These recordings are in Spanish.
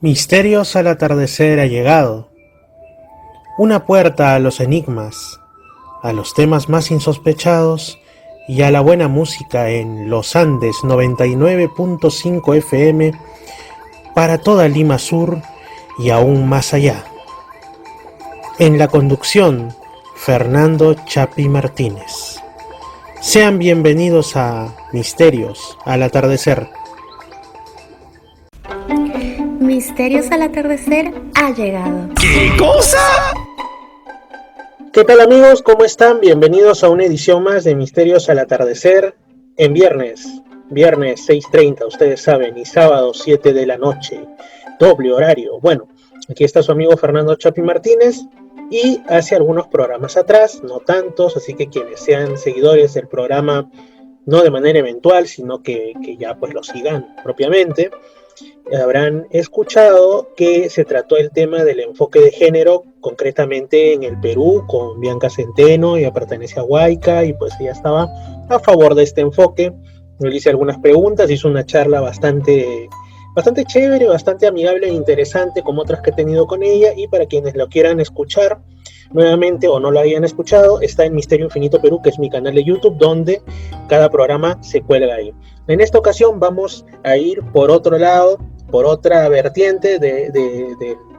Misterios al atardecer ha llegado, una puerta a los enigmas, a los temas más insospechados y a la buena música en Los Andes 99.5 FM para toda Lima Sur y aún más allá. En la conducción, Fernando Chapi Martínez. Sean bienvenidos a Misterios al atardecer. Misterios al atardecer ha llegado. ¿Qué cosa? ¿Qué tal amigos? ¿Cómo están? Bienvenidos a una edición más de Misterios al atardecer en viernes 6:30, ustedes saben, y sábado 7 de la noche, doble horario. Bueno, aquí está su amigo Fernando Chapi Martínez y hace algunos programas atrás, no tantos, así que quienes sean seguidores del programa, no de manera eventual, sino que ya pues lo sigan propiamente, habrán escuchado que se trató el tema del enfoque de género, concretamente en el Perú, con Bianca Centeno. Ella pertenece a Huayca y pues ella estaba a favor de este enfoque. Yo le hice algunas preguntas, hizo una charla bastante chévere, bastante amigable e interesante, como otras que he tenido con ella, y para quienes lo quieran escuchar nuevamente o no lo hayan escuchado, está en Misterio Infinito Perú, que es mi canal de YouTube, donde cada programa se cuelga ahí. En esta ocasión vamos a ir por otro lado, por otra vertiente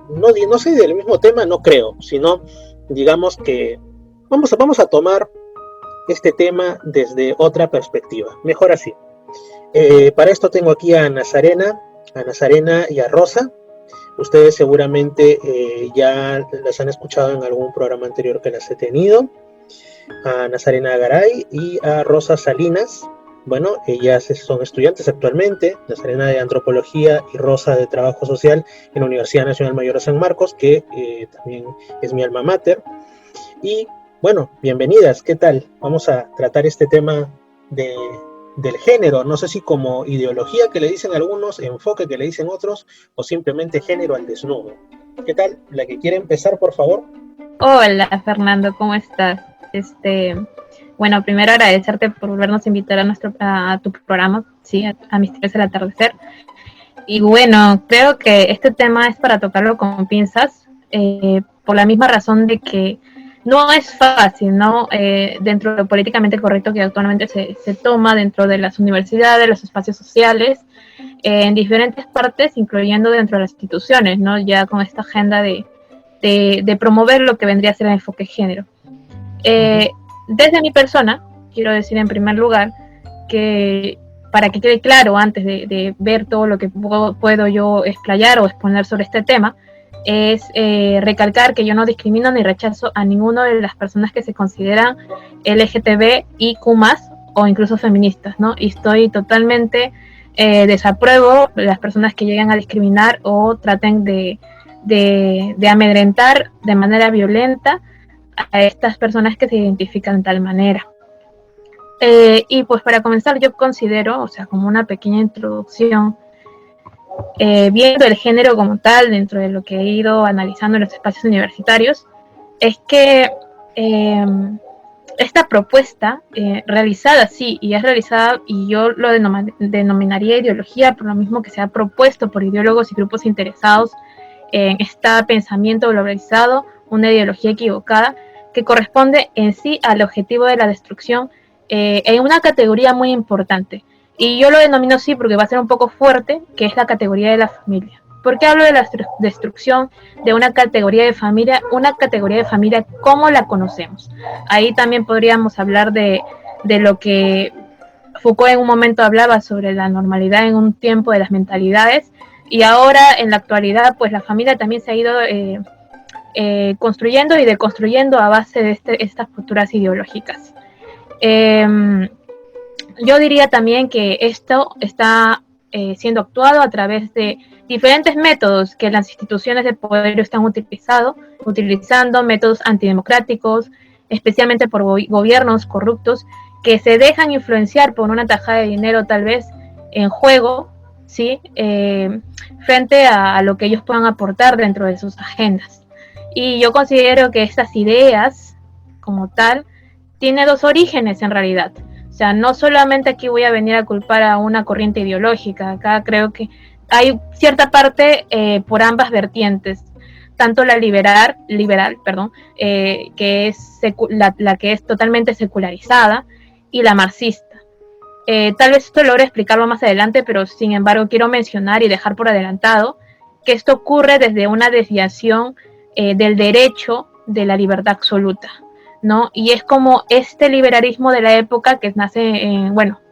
no sé, del mismo tema, no creo, sino digamos que vamos a tomar este tema desde otra perspectiva, mejor así. Para esto tengo aquí a Nazarena y a Rosa. Ustedes seguramente ya las han escuchado en algún programa anterior que las he tenido. A Nazarena Garay y a Rosa Salinas. Bueno, ellas son estudiantes actualmente, Nazarena de Antropología y Rosa de Trabajo Social en la Universidad Nacional Mayor de San Marcos, que también es mi alma mater. Y bueno, bienvenidas, ¿qué tal? Vamos a tratar este tema del género, no sé si como ideología que le dicen algunos, enfoque que le dicen otros, o simplemente género al desnudo. ¿Qué tal? La que quiere empezar, por favor. Hola Fernando, ¿cómo estás? Bueno, primero agradecerte por volvernos a invitar a tu programa, sí, a Misterios al Atardecer. Y bueno, creo que este tema es para tocarlo con pinzas, por la misma razón de que no es fácil, ¿no? Dentro de lo políticamente correcto que actualmente se toma dentro de las universidades, los espacios sociales, en diferentes partes, incluyendo dentro de las instituciones, ¿no? Ya con esta agenda de promover lo que vendría a ser el enfoque género. Desde mi persona, quiero decir en primer lugar que para que quede claro antes de ver todo lo que puedo yo explayar o exponer sobre este tema, es recalcar que yo no discrimino ni rechazo a ninguna de las personas que se consideran LGTBIQ+, o incluso feministas, ¿no? Y estoy totalmente desapruebo las personas que lleguen a discriminar o traten de amedrentar de manera violenta a estas personas que se identifican de tal manera. Y pues para comenzar, yo considero, o sea, como una pequeña introducción, viendo el género como tal dentro de lo que he ido analizando en los espacios universitarios, es que esta propuesta realizada, sí, y es realizada, y yo lo denominaría ideología, por lo mismo que se ha propuesto por ideólogos y grupos interesados en este pensamiento globalizado, una ideología equivocada, que corresponde en sí al objetivo de la destrucción en una categoría muy importante. Y yo lo denomino así porque va a ser un poco fuerte, que es la categoría de la familia. ¿Por qué hablo de la destrucción de una categoría de familia? Una categoría de familia como la conocemos. Ahí también podríamos hablar de lo que Foucault en un momento hablaba sobre la normalidad en un tiempo de las mentalidades, y ahora en la actualidad pues la familia también se ha ido construyendo y deconstruyendo a base de estas posturas ideológicas. Yo diría también que esto está siendo actuado a través de diferentes métodos que las instituciones de poder están utilizando métodos antidemocráticos, especialmente por gobiernos corruptos que se dejan influenciar por una tajada de dinero tal vez en juego, ¿sí? Frente a lo que ellos puedan aportar dentro de sus agendas. Y yo considero que estas ideas, como tal, tiene dos orígenes en realidad. O sea, no solamente aquí voy a venir a culpar a una corriente ideológica, acá creo que hay cierta parte por ambas vertientes, tanto la liberal, perdón, que es la que es totalmente secularizada, y la marxista. Tal vez esto logre explicarlo más adelante, pero sin embargo quiero mencionar y dejar por adelantado que esto ocurre desde una desviación del derecho de la libertad absoluta, ¿no? Y es como este liberalismo de la época que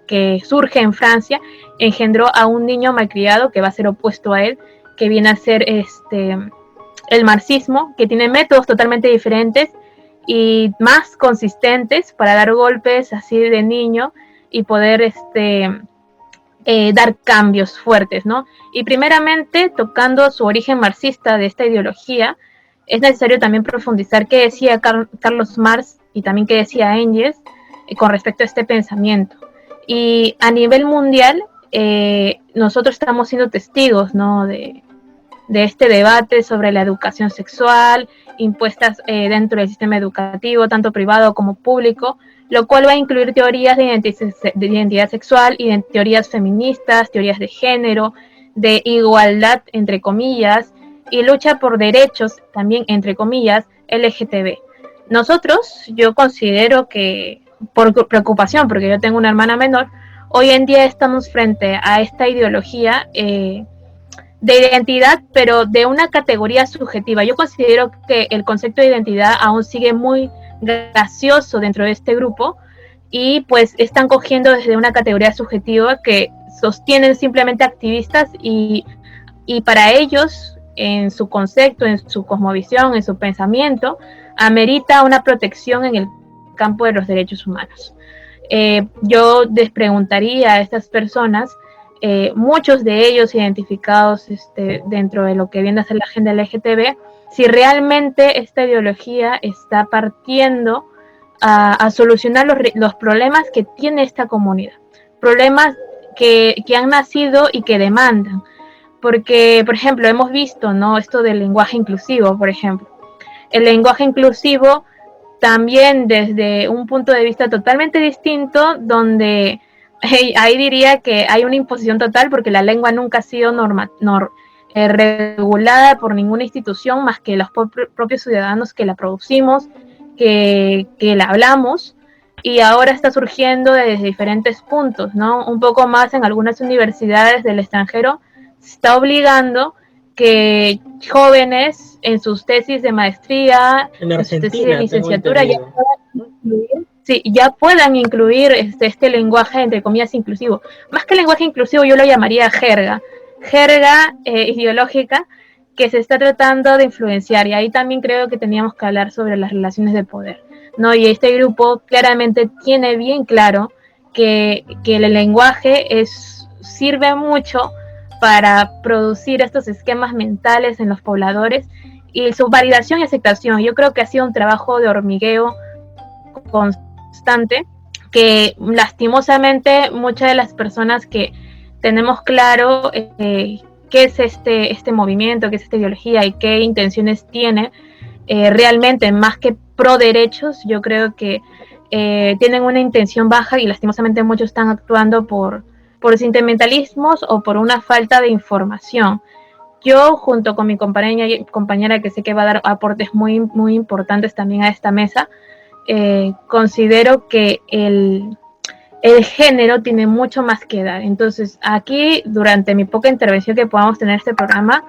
que surge en Francia, engendró a un niño malcriado que va a ser opuesto a él, que viene a ser el marxismo, que tiene métodos totalmente diferentes y más consistentes para dar golpes así de niño y poder dar cambios fuertes, ¿no? Y primeramente, tocando su origen marxista de esta ideología, es necesario también profundizar qué decía Carlos Marx y también qué decía Engels con respecto a este pensamiento. Y a nivel mundial, nosotros estamos siendo testigos, ¿no?, de este debate sobre la educación sexual impuestas dentro del sistema educativo, tanto privado como público, lo cual va a incluir teorías de identidad sexual, teorías feministas, teorías de género, de igualdad, entre comillas, y lucha por derechos, también entre comillas, LGTB. Nosotros, yo considero que, por preocupación, porque yo tengo una hermana menor, hoy en día estamos frente a esta ideología de identidad, pero de una categoría subjetiva. Yo considero que el concepto de identidad aún sigue muy gracioso dentro de este grupo y pues están cogiendo desde una categoría subjetiva que sostienen simplemente activistas y para ellos, en su concepto, en su cosmovisión, en su pensamiento, amerita una protección en el campo de los derechos humanos. Yo les preguntaría a estas personas, muchos de ellos identificados dentro de lo que viene a ser la agenda LGTB, si realmente esta ideología está partiendo a solucionar los problemas que tiene esta comunidad, problemas que han nacido y que demandan. Porque, por ejemplo, hemos visto, ¿no?, esto del lenguaje inclusivo, por ejemplo. El lenguaje inclusivo también desde un punto de vista totalmente distinto, donde ahí diría que hay una imposición total porque la lengua nunca ha sido regulada por ninguna institución más que los propios ciudadanos que la producimos, que la hablamos, y ahora está surgiendo desde diferentes puntos, ¿no? Un poco más en algunas universidades del extranjero se está obligando que jóvenes en sus tesis de maestría, en sus tesis de licenciatura ya puedan incluir este lenguaje entre comillas inclusivo. Más que lenguaje inclusivo yo lo llamaría jerga ideológica que se está tratando de influenciar, y ahí también creo que teníamos que hablar sobre las relaciones de poder, ¿no? Y este grupo claramente tiene bien claro que el lenguaje sirve mucho para producir estos esquemas mentales en los pobladores y su validación y aceptación. Yo creo que ha sido un trabajo de hormigueo constante que lastimosamente muchas de las personas que tenemos claro qué es este movimiento, qué es esta ideología y qué intenciones tiene realmente, más que pro derechos, yo creo que tienen una intención baja y lastimosamente muchos están actuando por sentimentalismos o por una falta de información. Yo, junto con mi compañera que sé que va a dar aportes muy, muy importantes también a esta mesa, considero que el género tiene mucho más que dar. Entonces, aquí, durante mi poca intervención que podamos tener en este programa,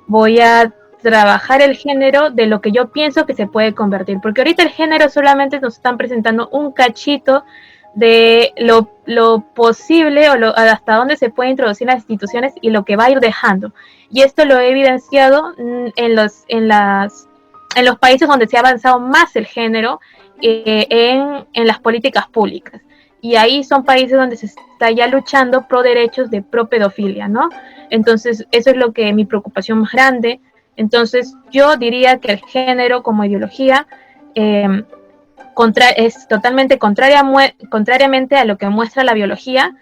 voy a trabajar el género de lo que yo pienso que se puede convertir, porque ahorita el género solamente nos están presentando un cachito de lo posible o hasta dónde se puede introducir las instituciones y lo que va a ir dejando. Y esto lo he evidenciado en los países donde se ha avanzado más el género, en las políticas públicas. Y ahí son países donde se está ya luchando pro derechos de pro pedofilia, ¿no? Entonces, eso es lo que mi preocupación más grande. Entonces, yo diría que el género como ideología es totalmente contrariamente a lo que muestra la biología,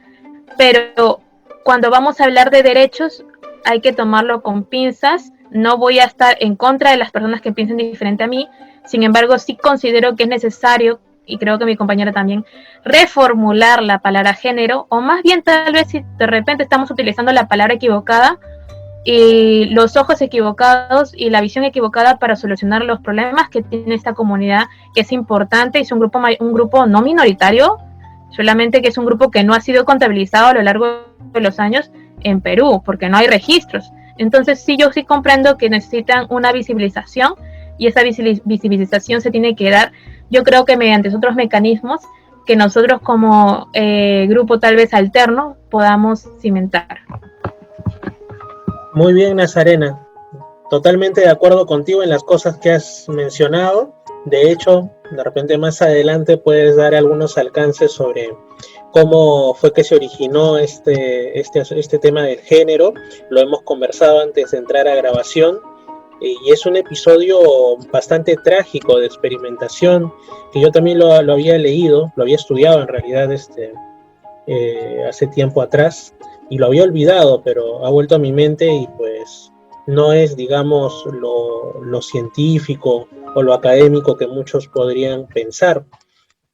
pero cuando vamos a hablar de derechos hay que tomarlo con pinzas. No voy a estar en contra de las personas que piensen diferente a mí, sin embargo sí considero que es necesario y creo que mi compañera también, reformular la palabra género, o más bien tal vez si de repente estamos utilizando la palabra equivocada y los ojos equivocados y la visión equivocada para solucionar los problemas que tiene esta comunidad, que es importante, es un grupo no minoritario, solamente que es un grupo que no ha sido contabilizado a lo largo de los años en Perú, porque no hay registros. Entonces sí, yo sí comprendo que necesitan una visibilización, y esa visibilización se tiene que dar, yo creo que mediante otros mecanismos que nosotros como grupo tal vez alterno podamos cimentar. Muy bien, Nazarena. Totalmente de acuerdo contigo en las cosas que has mencionado. De hecho, de repente más adelante puedes dar algunos alcances sobre cómo fue que se originó este tema del género. Lo hemos conversado antes de entrar a grabación. Y es un episodio bastante trágico de experimentación, que yo también lo había leído, lo había estudiado en realidad hace tiempo atrás, y lo había olvidado, pero ha vuelto a mi mente y pues no es, digamos, lo científico o lo académico que muchos podrían pensar.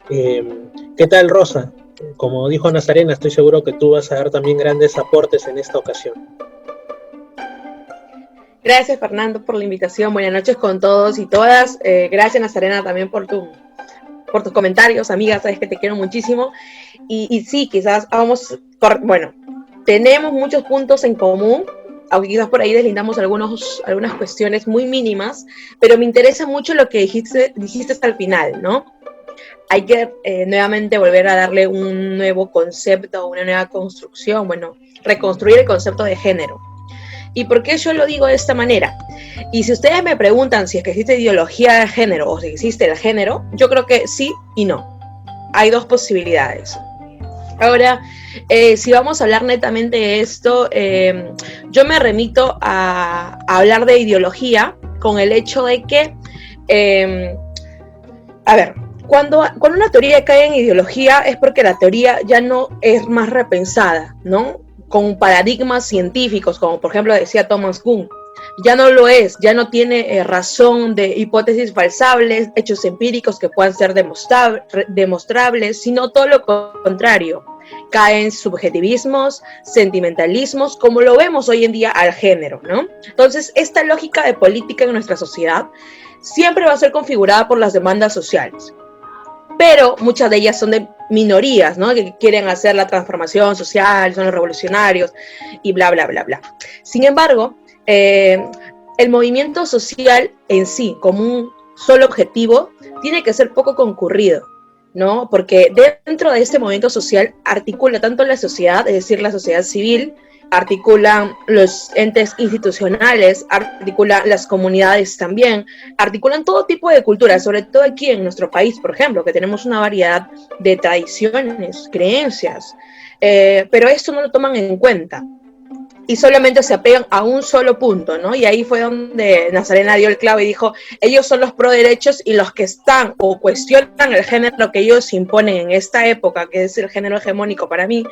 ¿Qué tal, Rosa? Como dijo Nazarena, estoy seguro que tú vas a dar también grandes aportes en esta ocasión. Gracias, Fernando, por la invitación. Buenas noches con todos y todas. Gracias, Nazarena, también por tus comentarios, amiga. Sabes que te quiero muchísimo. Y sí, quizás tenemos muchos puntos en común, aunque quizás por ahí deslindamos algunas cuestiones muy mínimas, pero me interesa mucho lo que dijiste hasta el final, ¿no? Hay que nuevamente volver a darle un nuevo concepto, una nueva construcción, reconstruir el concepto de género. ¿Y por qué yo lo digo de esta manera? Y si ustedes me preguntan si es que existe ideología de género o si existe el género, yo creo que sí y no. Hay dos posibilidades. Ahora, si vamos a hablar netamente de esto, yo me remito a hablar de ideología con el hecho de que, cuando una teoría cae en ideología es porque la teoría ya no es más repensada, ¿no? Con paradigmas científicos, como por ejemplo decía Thomas Kuhn, ya no lo es, ya no tiene razón de hipótesis falsables, hechos empíricos que puedan ser demostrables, sino todo lo contrario, caen subjetivismos, sentimentalismos, como lo vemos hoy en día al género, ¿no? Entonces, esta lógica de política en nuestra sociedad siempre va a ser configurada por las demandas sociales, pero muchas de ellas son de minorías, ¿no? Que quieren hacer la transformación social, son los revolucionarios y bla, bla, bla, bla. Sin embargo, el movimiento social en sí, como un solo objetivo, tiene que ser poco concurrido, ¿no? Porque dentro de este movimiento social articula tanto la sociedad, es decir, la sociedad civil, articulan los entes institucionales, articulan las comunidades también, articulan todo tipo de culturas, sobre todo aquí en nuestro país, por ejemplo, que tenemos una variedad de tradiciones, creencias, pero esto no lo toman en cuenta y solamente se apegan a un solo punto, ¿no? Y ahí fue donde Nazarena dio el clavo y dijo, ellos son los pro derechos y los que están o cuestionan el género que ellos imponen en esta época, que es el género hegemónico para mí,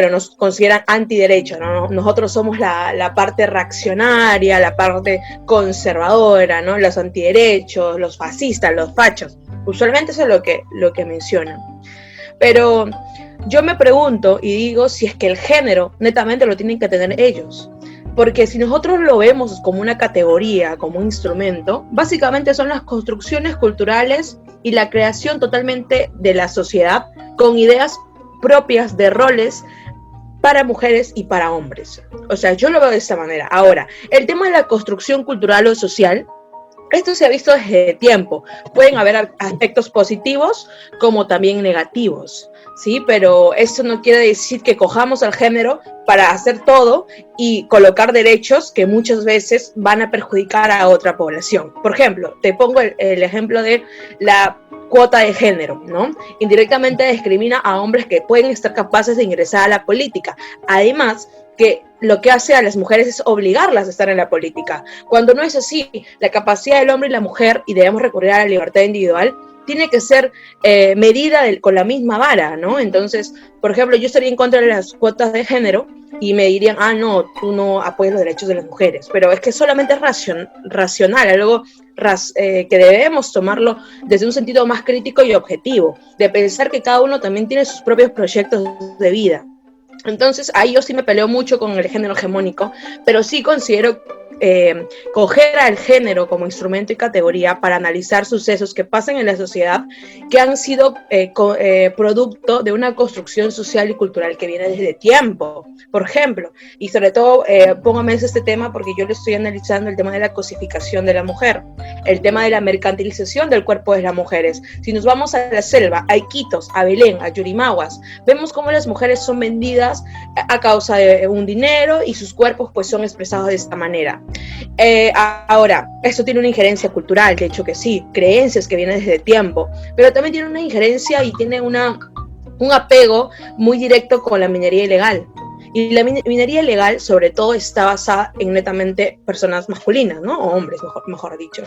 nos consideran antiderecho, ¿no? Nosotros somos la parte reaccionaria, la parte conservadora, ¿no? Los antiderechos, los fascistas, los fachos. Usualmente eso es lo que mencionan. Pero yo me pregunto y digo si es que el género netamente lo tienen que tener ellos. Porque si nosotros lo vemos como una categoría, como un instrumento, básicamente son las construcciones culturales y la creación totalmente de la sociedad con ideas propias de roles para mujeres y para hombres. O sea, yo lo veo de esta manera. Ahora, el tema de la construcción cultural o social, esto se ha visto desde tiempo. Pueden haber aspectos positivos como también negativos, ¿sí? Pero eso no quiere decir que cojamos al género para hacer todo y colocar derechos que muchas veces van a perjudicar a otra población. Por ejemplo, te pongo el ejemplo de la cuota de género, ¿no? Indirectamente discrimina a hombres que pueden estar capaces de ingresar a la política. Además, que lo que hace a las mujeres es obligarlas a estar en la política. Cuando no es así, la capacidad del hombre y la mujer, y debemos recurrir a la libertad individual, tiene que ser medida con la misma vara, ¿no? Entonces, por ejemplo, yo estaría en contra de las cuotas de género y me dirían, no, tú no apoyas los derechos de las mujeres, pero es que solamente es racional, algo que debemos tomarlo desde un sentido más crítico y objetivo, de pensar que cada uno también tiene sus propios proyectos de vida. Entonces, ahí yo sí me peleo mucho con el género hegemónico, pero sí considero coger al género como instrumento y categoría para analizar sucesos que pasan en la sociedad que han sido producto de una construcción social y cultural que viene desde tiempo. Por ejemplo, y sobre todo pongo a mesa este tema porque yo le estoy analizando el tema de la cosificación de la mujer, el tema de la mercantilización del cuerpo de las mujeres. Si nos vamos a la selva, a Iquitos, a Belén, a Yurimaguas, vemos cómo las mujeres son vendidas a causa de un dinero y sus cuerpos pues son expresados de esta manera. Ahora, esto tiene una injerencia cultural, de hecho que sí, creencias que vienen desde tiempo, pero también tiene una injerencia y tiene un apego muy directo con la minería ilegal. Y la minería ilegal, sobre todo, está basada en netamente personas masculinas, ¿no? O hombres, mejor dicho.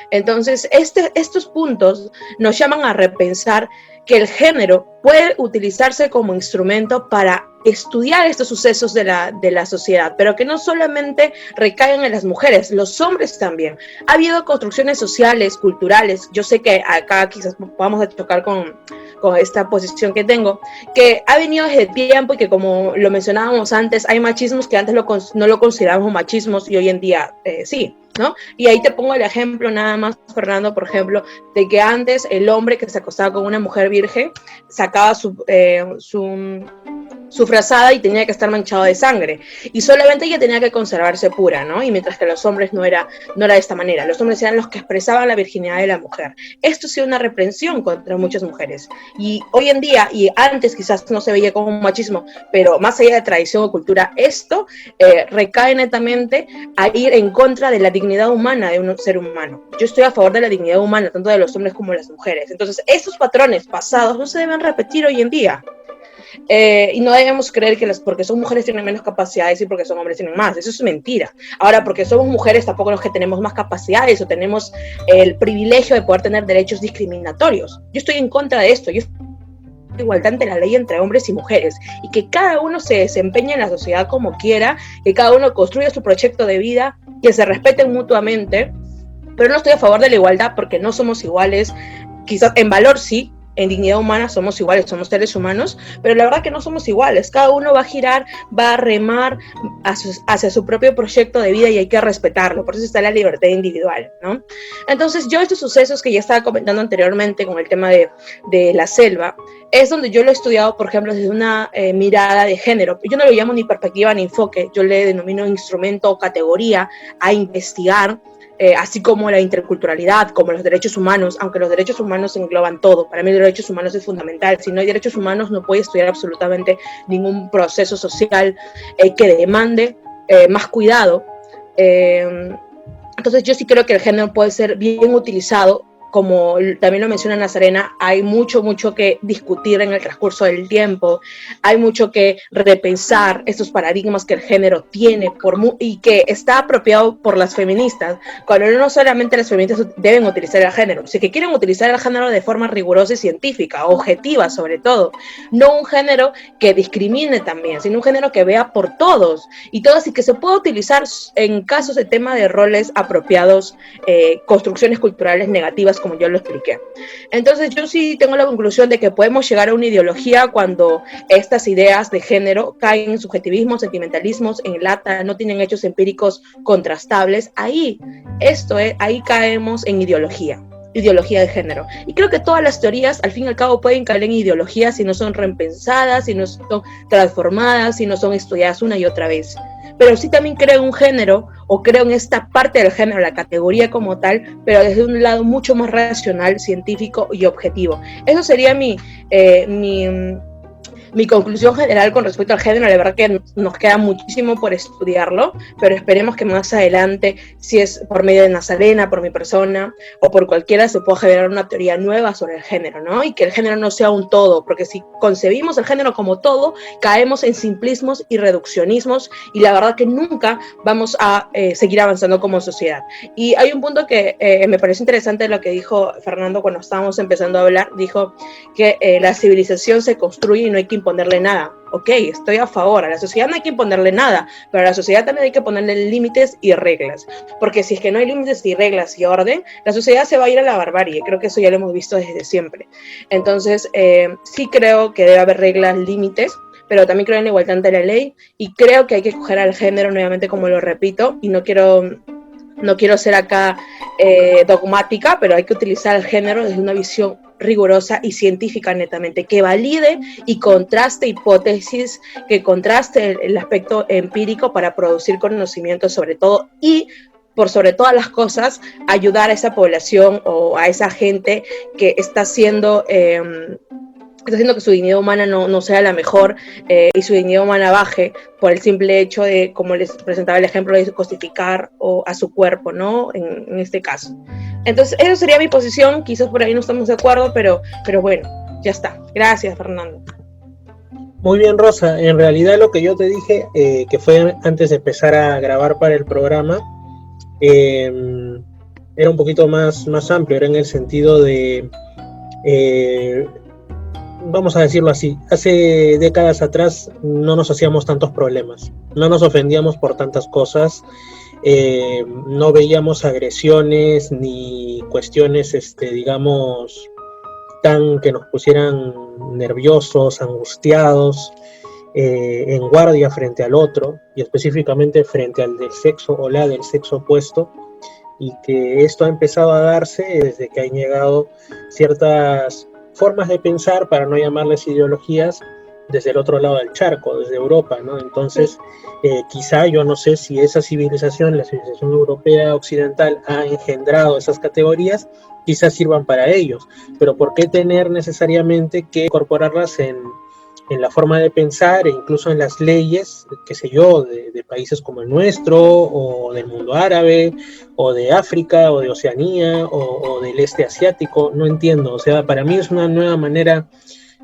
Entonces, estos puntos nos llaman a repensar que el género puede utilizarse como instrumento para estudiar estos sucesos de la sociedad, pero que no solamente recaigan en las mujeres, los hombres también. Ha habido construcciones sociales, culturales, yo sé que acá quizás vamos a chocar con esta posición que tengo, que ha venido desde tiempo y que, como lo mencionábamos antes, hay machismos que antes no lo considerábamos machismos y hoy en día sí, ¿no? Y ahí te pongo el ejemplo nada más, Fernando, por ejemplo, de que antes el hombre que se acostaba con una mujer virgen sacaba su frazada y tenía que estar manchado de sangre, y solamente ella tenía que conservarse pura, ¿no? Y mientras que los hombres no era de esta manera, los hombres eran los que expresaban la virginidad de la mujer. Esto ha sido una reprensión contra muchas mujeres, y hoy en día, y antes quizás no se veía como un machismo, pero más allá de tradición o cultura, esto recae netamente a ir en contra de la dignidad humana de un ser humano. Yo estoy a favor de la dignidad humana, tanto de los hombres como de las mujeres. Entonces, estos patrones pasados no se deben repetir hoy en día. Y no debemos creer que porque son mujeres tienen menos capacidades y porque son hombres tienen más. Eso es mentira. Ahora, porque somos mujeres tampoco es que tenemos más capacidades o tenemos el privilegio de poder tener derechos discriminatorios. Yo estoy en contra de esto. Yo igualdad ante la ley entre hombres y mujeres, y que cada uno se desempeñe en la sociedad como quiera, que cada uno construya su proyecto de vida, que se respeten mutuamente, pero no estoy a favor de la igualdad porque no somos iguales, quizás en valor sí, en dignidad humana somos iguales, somos seres humanos, pero la verdad que no somos iguales. Cada uno va a girar, va a remar hacia su propio proyecto de vida y hay que respetarlo. Por eso está la libertad individual, ¿no? Entonces, yo estos sucesos que ya estaba comentando anteriormente con el tema de la selva, es donde yo lo he estudiado, por ejemplo, desde una mirada de género. Yo no lo llamo ni perspectiva ni enfoque, yo le denomino instrumento o categoría a investigar, así como la interculturalidad, como los derechos humanos, aunque los derechos humanos engloban todo. Para mí los derechos humanos es fundamental. Si no hay derechos humanos no puede estudiar absolutamente ningún proceso social que demande más cuidado. Entonces yo sí creo que el género puede ser bien utilizado. Como también lo menciona Nazarena, hay mucho que discutir en el transcurso del tiempo, hay mucho que repensar estos paradigmas que el género tiene y que está apropiado por las feministas, cuando no solamente las feministas deben utilizar el género, sino que quieren utilizar el género de forma rigurosa y científica, objetiva sobre todo, no un género que discrimine también, sino un género que vea por todos y todas, y que se pueda utilizar en casos de tema de roles apropiados, construcciones culturales negativas, como yo lo expliqué. Entonces yo sí tengo la conclusión de que podemos llegar a una ideología cuando estas ideas de género caen en subjetivismos, sentimentalismos, en lata, no tienen hechos empíricos contrastables. Ahí caemos en ideología de género. Y creo que todas las teorías, al fin y al cabo, pueden caer en ideología si no son repensadas, si no son transformadas, si no son estudiadas una y otra vez. Pero sí también creo en un género, o creo en esta parte del género, la categoría como tal, pero desde un lado mucho más racional, científico y objetivo. Eso sería mi Mi conclusión general con respecto al género, la verdad que nos queda muchísimo por estudiarlo, pero esperemos que más adelante, si es por medio de Nazarena, por mi persona o por cualquiera, se pueda generar una teoría nueva sobre el género, ¿no? Y que el género no sea un todo, porque si concebimos el género como todo, caemos en simplismos y reduccionismos, y la verdad que nunca vamos a seguir avanzando como sociedad. Y hay un punto que me parece interesante lo que dijo Fernando cuando estábamos empezando a hablar. Dijo que la civilización se construye y no hay que imponerle nada. Ok, estoy a favor. A la sociedad no hay que imponerle nada, pero a la sociedad también hay que ponerle límites y reglas, porque si es que no hay límites y reglas y orden, la sociedad se va a ir a la barbarie. Creo que eso ya lo hemos visto desde siempre. Entonces, sí creo que debe haber reglas, límites, pero también creo en la igualdad ante la ley, y creo que hay que escoger al género, nuevamente, como lo repito, y no quiero ser acá dogmática, pero hay que utilizar el género desde una visión rigurosa y científica netamente, que valide y contraste hipótesis, que contraste el aspecto empírico para producir conocimiento sobre todo, y por sobre todas las cosas, ayudar a esa población o a esa gente que está haciendo que su dignidad humana no sea la mejor, y su dignidad humana baje por el simple hecho de, como les presentaba el ejemplo, de cosificar a su cuerpo, ¿no? En este caso. Entonces, esa sería mi posición. Quizás por ahí no estamos de acuerdo, pero bueno, ya está. Gracias, Fernando. Muy bien, Rosa. En realidad lo que yo te dije, que fue antes de empezar a grabar para el programa, era un poquito más amplio, era en el sentido de... vamos a decirlo así, hace décadas atrás no nos hacíamos tantos problemas, no nos ofendíamos por tantas cosas, no veíamos agresiones ni cuestiones, digamos, tan que nos pusieran nerviosos, angustiados, en guardia frente al otro, y específicamente frente al del sexo o la del sexo opuesto, y que esto ha empezado a darse desde que han llegado ciertas formas de pensar, para no llamarles ideologías, desde el otro lado del charco, desde Europa, ¿no? Entonces, quizá yo no sé si esa civilización, la civilización europea occidental, ha engendrado esas categorías, quizás sirvan para ellos, pero ¿por qué tener necesariamente que incorporarlas en la forma de pensar e incluso en las leyes, qué sé yo, de países como el nuestro, o del mundo árabe, o de África, o de Oceanía, o del este asiático? No entiendo. O sea, para mí es una nueva manera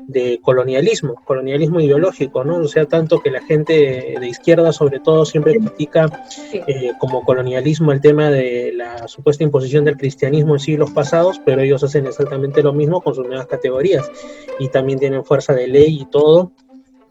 de colonialismo ideológico, ¿no? O sea, tanto que la gente de izquierda, sobre todo, siempre critica como colonialismo el tema de la supuesta imposición del cristianismo en siglos pasados, pero ellos hacen exactamente lo mismo con sus nuevas categorías, y también tienen fuerza de ley y todo,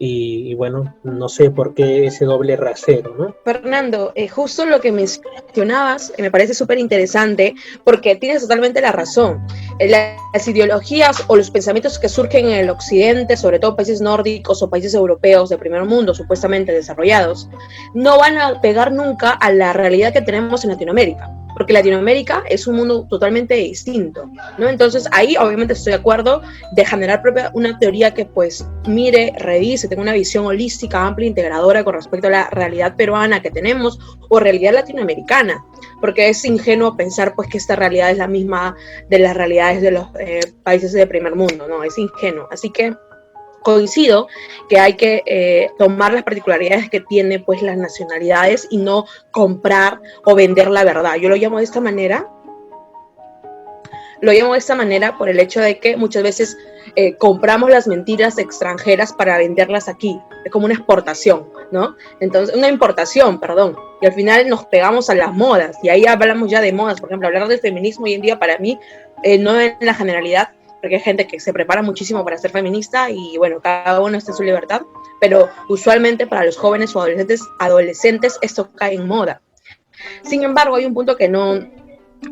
y bueno, no sé por qué ese doble rasero, ¿no? Fernando, justo lo que mencionabas me parece súper interesante, porque tienes totalmente la razón. Las ideologías o los pensamientos que surgen en el occidente, sobre todo países nórdicos o países europeos de primer mundo, supuestamente desarrollados, no van a pegar nunca a la realidad que tenemos en Latinoamérica, porque Latinoamérica es un mundo totalmente distinto, ¿no? Entonces ahí obviamente estoy de acuerdo de generar una teoría que pues mire, revise, tenga una visión holística, amplia, integradora con respecto a la realidad peruana que tenemos o realidad latinoamericana, porque es ingenuo pensar pues que esta realidad es la misma de las realidades de los países de primer mundo, no, es ingenuo. Así que coincido que hay que tomar las particularidades que tiene pues las nacionalidades y no comprar o vender la verdad. Yo lo llamo de esta manera. Lo llamo de esta manera por el hecho de que muchas veces compramos las mentiras extranjeras para venderlas aquí. Es como una exportación, ¿no? Entonces, una importación, perdón. Y al final nos pegamos a las modas. Y ahí hablamos ya de modas. Por ejemplo, hablar del feminismo hoy en día para mí, no en la generalidad, porque hay gente que se prepara muchísimo para ser feminista y bueno, cada uno está en su libertad, pero usualmente para los jóvenes o adolescentes esto cae en moda. Sin embargo, hay un punto que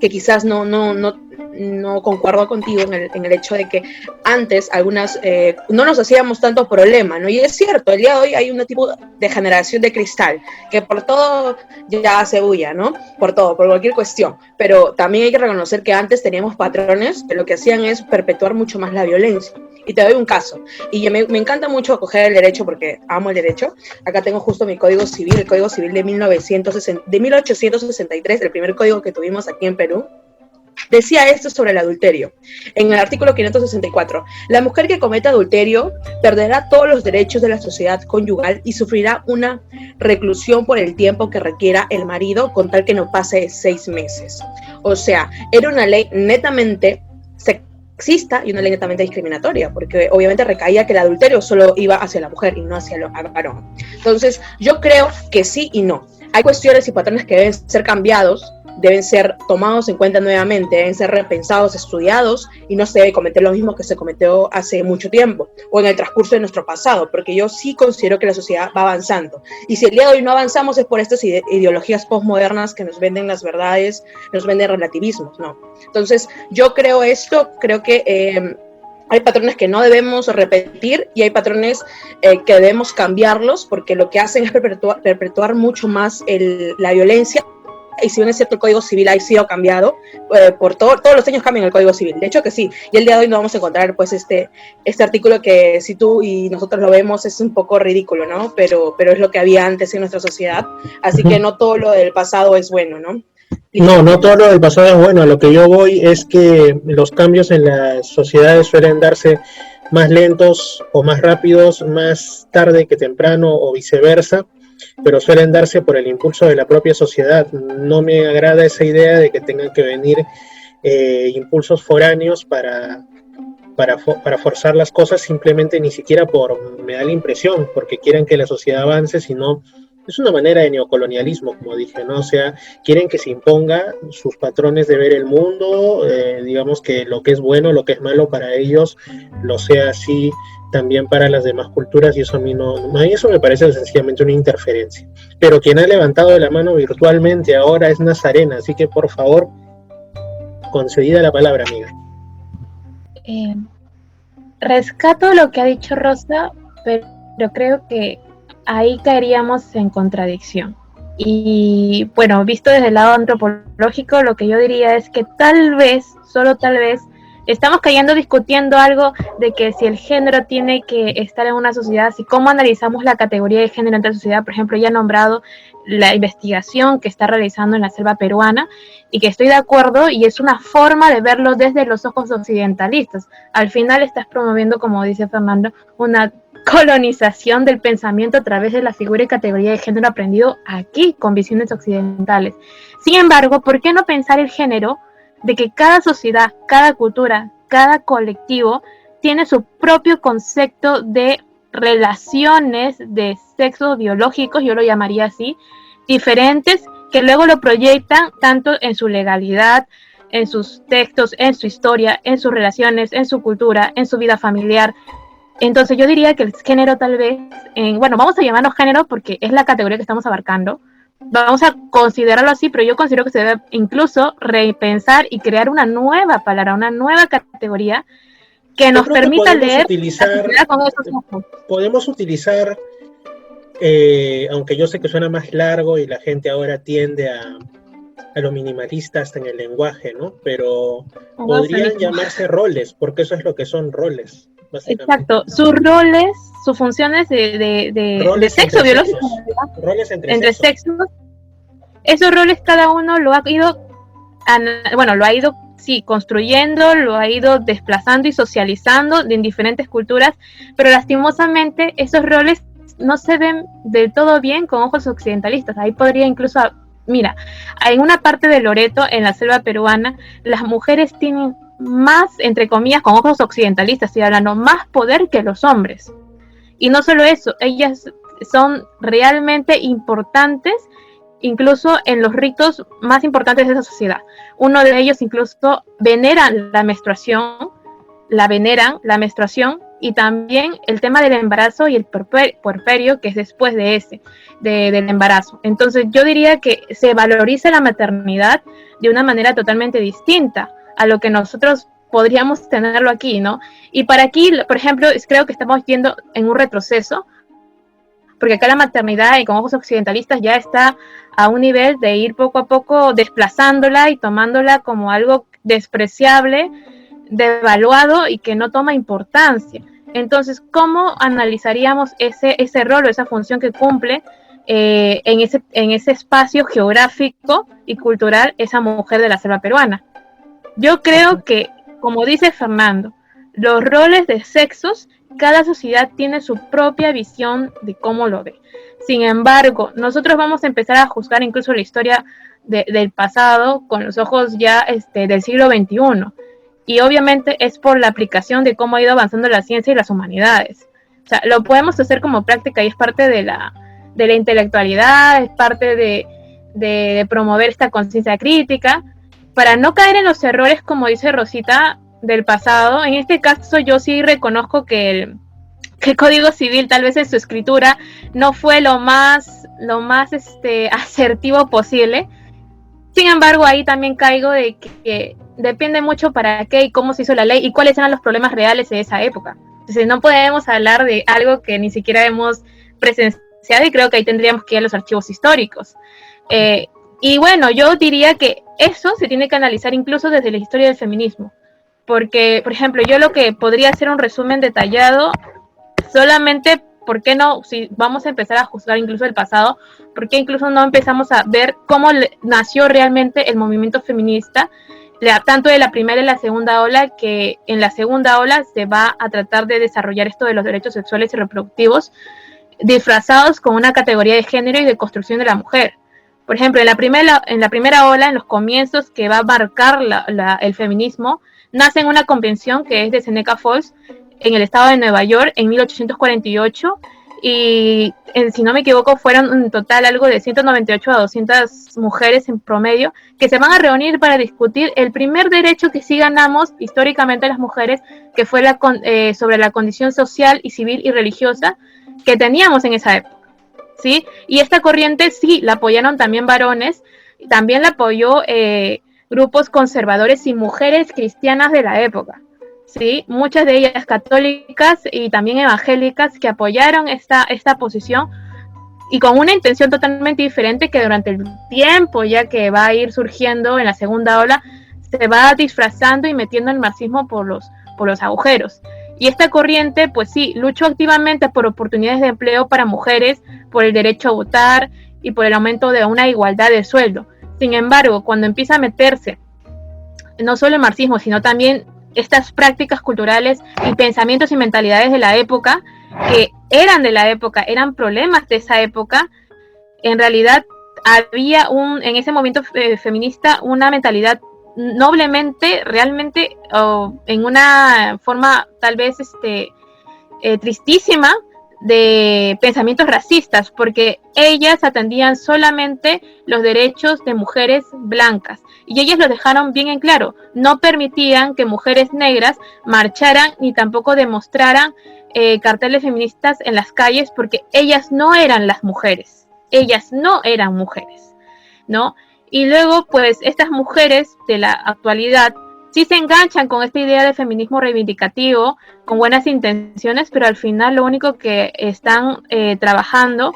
quizás no concuerdo contigo en el hecho de que antes algunas no nos hacíamos tanto problema, ¿no? Y es cierto, el día de hoy hay un tipo de generación de cristal que por todo ya se bulla, ¿no? Por todo, por cualquier cuestión. Pero también hay que reconocer que antes teníamos patrones que lo que hacían es perpetuar mucho más la violencia. Y te doy un caso. Y me encanta mucho coger el derecho porque amo el derecho. Acá tengo justo mi Código Civil, el Código Civil de 1863, el primer código que tuvimos aquí en Perú. decía esto sobre el adulterio. En el artículo 564, la mujer que cometa adulterio perderá todos los derechos de la sociedad conyugal y sufrirá una reclusión por el tiempo que requiera el marido, con tal que no pase 6 meses. O sea, era una ley netamente sexista y una ley netamente discriminatoria, porque obviamente recaía que el adulterio solo iba hacia la mujer y no hacia el varón. Entonces, yo creo que sí y no. Hay cuestiones y patrones que deben ser cambiados, deben ser tomados en cuenta nuevamente, deben ser repensados, estudiados, y no se debe cometer lo mismo que se cometió hace mucho tiempo o en el transcurso de nuestro pasado, porque yo sí considero que la sociedad va avanzando. Y si el día de hoy no avanzamos es por estas ideologías postmodernas que nos venden las verdades, nos venden relativismos, ¿no? Entonces, yo creo creo que hay patrones que no debemos repetir y hay patrones que debemos cambiarlos, porque lo que hacen es perpetuar mucho más la violencia. Y si bien es cierto, el Código Civil ha sido cambiado, por todos los años cambian el Código Civil. De hecho que sí, y el día de hoy no vamos a encontrar pues este artículo que si tú y nosotros lo vemos es un poco ridículo, ¿no? Pero es lo que había antes en nuestra sociedad, así que no todo lo del pasado es bueno, ¿no? No todo lo del pasado es bueno. A lo que yo voy es que los cambios en las sociedades suelen darse más lentos o más rápidos, más tarde que temprano o viceversa, pero suelen darse por el impulso de la propia sociedad. No me agrada esa idea de que tengan que venir impulsos foráneos para forzar las cosas, simplemente ni siquiera me da la impresión, porque quieren que la sociedad avance, sino es una manera de neocolonialismo, como dije, ¿no? O sea, quieren que se imponga sus patrones de ver el mundo, digamos que lo que es bueno, lo que es malo para ellos, lo sea así también para las demás culturas, y eso a mí eso me parece sencillamente una interferencia. Pero quien ha levantado la mano virtualmente ahora es Nazarena, así que por favor, concedida la palabra, amiga. Rescato lo que ha dicho Rosa, pero creo que ahí caeríamos en contradicción. Y bueno, visto desde el lado antropológico, lo que yo diría es que tal vez, solo tal vez, estamos discutiendo algo de que si el género tiene que estar en una sociedad, si cómo analizamos la categoría de género en la sociedad. Por ejemplo, ya he nombrado la investigación que está realizando en la selva peruana y que estoy de acuerdo, y es una forma de verlo desde los ojos occidentalistas. Al final estás promoviendo, como dice Fernando, una colonización del pensamiento a través de la figura y categoría de género aprendido aquí con visiones occidentales. Sin embargo, ¿por qué no pensar el género de que cada sociedad, cada cultura, cada colectivo tiene su propio concepto de relaciones de sexo biológicos, yo lo llamaría así, diferentes, que luego lo proyectan tanto en su legalidad, en sus textos, en su historia, en sus relaciones, en su cultura, en su vida familiar? Entonces yo diría que el género tal vez, vamos a llamarlo género porque es la categoría que estamos abarcando, vamos a considerarlo así, pero yo considero que se debe incluso repensar y crear una nueva palabra, una nueva categoría que nos permita leer con esos ojos. Podemos utilizar, aunque yo sé que suena más largo y la gente ahora tiende a lo minimalista hasta en el lenguaje, ¿no? Pero podrían llamarse roles, porque eso es lo que son roles. Exacto, sus roles, sus funciones de sexo biológico, roles entre sexos. Esos roles cada uno lo ha ido construyendo, lo ha ido desplazando y socializando en diferentes culturas, pero lastimosamente esos roles no se ven del todo bien con ojos occidentalistas. Ahí podría incluso, mira, en una parte de Loreto, en la selva peruana, las mujeres tienen más, entre comillas, con ojos occidentalistas, estoy hablando, más poder que los hombres. Y no solo eso, ellas son realmente importantes, incluso en los ritos más importantes de esa sociedad. Uno de ellos incluso veneran la menstruación, y también el tema del embarazo y el puerperio, que es después del embarazo. Entonces yo diría que se valoriza la maternidad de una manera totalmente distinta a lo que nosotros podríamos tenerlo aquí, ¿no? Y para aquí, por ejemplo, creo que estamos yendo en un retroceso, porque acá la maternidad, y con ojos occidentalistas, ya está a un nivel de ir poco a poco desplazándola y tomándola como algo despreciable, devaluado y que no toma importancia. Entonces, ¿cómo analizaríamos ese rol o esa función que cumple en ese espacio geográfico y cultural esa mujer de la selva peruana? Yo creo que, como dice Fernando, los roles de sexos, cada sociedad tiene su propia visión de cómo lo ve. Sin embargo, nosotros vamos a empezar a juzgar incluso la historia del pasado con los ojos ya del siglo XXI. Y obviamente es por la aplicación de cómo ha ido avanzando la ciencia y las humanidades. O sea, lo podemos hacer como práctica y es parte de la intelectualidad, es parte de promover esta conciencia crítica, para no caer en los errores, como dice Rosita, del pasado. En este caso yo sí reconozco que el Código Civil, tal vez en su escritura, no fue lo más asertivo posible. Sin embargo, ahí también caigo de que depende mucho para qué y cómo se hizo la ley y cuáles eran los problemas reales de esa época. Entonces no podemos hablar de algo que ni siquiera hemos presenciado, y creo que ahí tendríamos que ir a los archivos históricos. Y bueno, yo diría que eso se tiene que analizar incluso desde la historia del feminismo. Porque, por ejemplo, yo lo que podría hacer un resumen detallado, solamente, ¿por qué no? Si vamos a empezar a juzgar incluso el pasado, ¿por qué incluso no empezamos a ver cómo nació realmente el movimiento feminista, tanto de la primera y la segunda ola, que en la segunda ola se va a tratar de desarrollar esto de los derechos sexuales y reproductivos, disfrazados con una categoría de género y de construcción de la mujer? Por ejemplo, en la primera ola, en los comienzos que va a marcar el feminismo, nace en una convención que es de Seneca Falls, en el estado de Nueva York, en 1848, y si no me equivoco fueron en total algo de 198 a 200 mujeres en promedio, que se van a reunir para discutir el primer derecho que sí ganamos históricamente las mujeres, que fue sobre la condición social y civil y religiosa que teníamos en esa época, ¿sí? Y esta corriente sí la apoyaron también varones, también la apoyó grupos conservadores y mujeres cristianas de la época, ¿sí? Muchas de ellas católicas y también evangélicas, que apoyaron esta posición, y con una intención totalmente diferente, que durante el tiempo ya que va a ir surgiendo en la segunda ola, se va disfrazando y metiendo el marxismo por los agujeros. Y esta corriente, pues sí, luchó activamente por oportunidades de empleo para mujeres, por el derecho a votar y por el aumento de una igualdad de sueldo. Sin embargo, cuando empieza a meterse no solo el marxismo, sino también estas prácticas culturales y pensamientos y mentalidades de la época, que eran de la época, eran problemas de esa época, en realidad había en ese movimiento feminista una mentalidad noblemente, realmente, en una forma tal vez tristísima, de pensamientos racistas, porque ellas atendían solamente los derechos de mujeres blancas, y ellas lo dejaron bien en claro: no permitían que mujeres negras marcharan ni tampoco demostraran carteles feministas en las calles, porque ellas no eran las mujeres, ellas no eran mujeres, ¿no? Y luego, pues, estas mujeres de la actualidad sí se enganchan con esta idea de feminismo reivindicativo, con buenas intenciones, pero al final lo único que están trabajando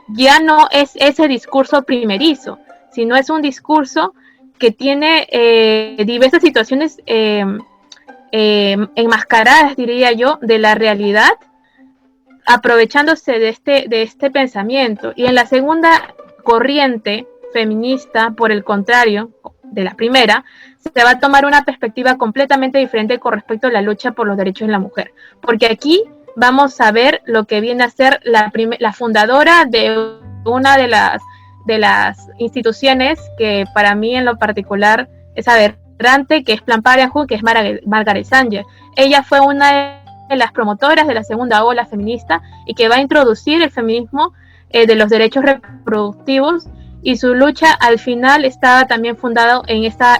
ya no es ese discurso primerizo, sino es un discurso que tiene diversas situaciones enmascaradas, diría yo, de la realidad, aprovechándose de este pensamiento. Y en la segunda corriente feminista, por el contrario de la primera, se va a tomar una perspectiva completamente diferente con respecto a la lucha por los derechos de la mujer, porque aquí vamos a ver lo que viene a ser la fundadora de una de las instituciones que para mí en lo particular es aberrante, que es Planned Parenthood, que es Margaret Sanger. Ella fue una de las promotoras de la segunda ola feminista y que va a introducir el feminismo de los derechos reproductivos, y su lucha al final estaba también fundada en esta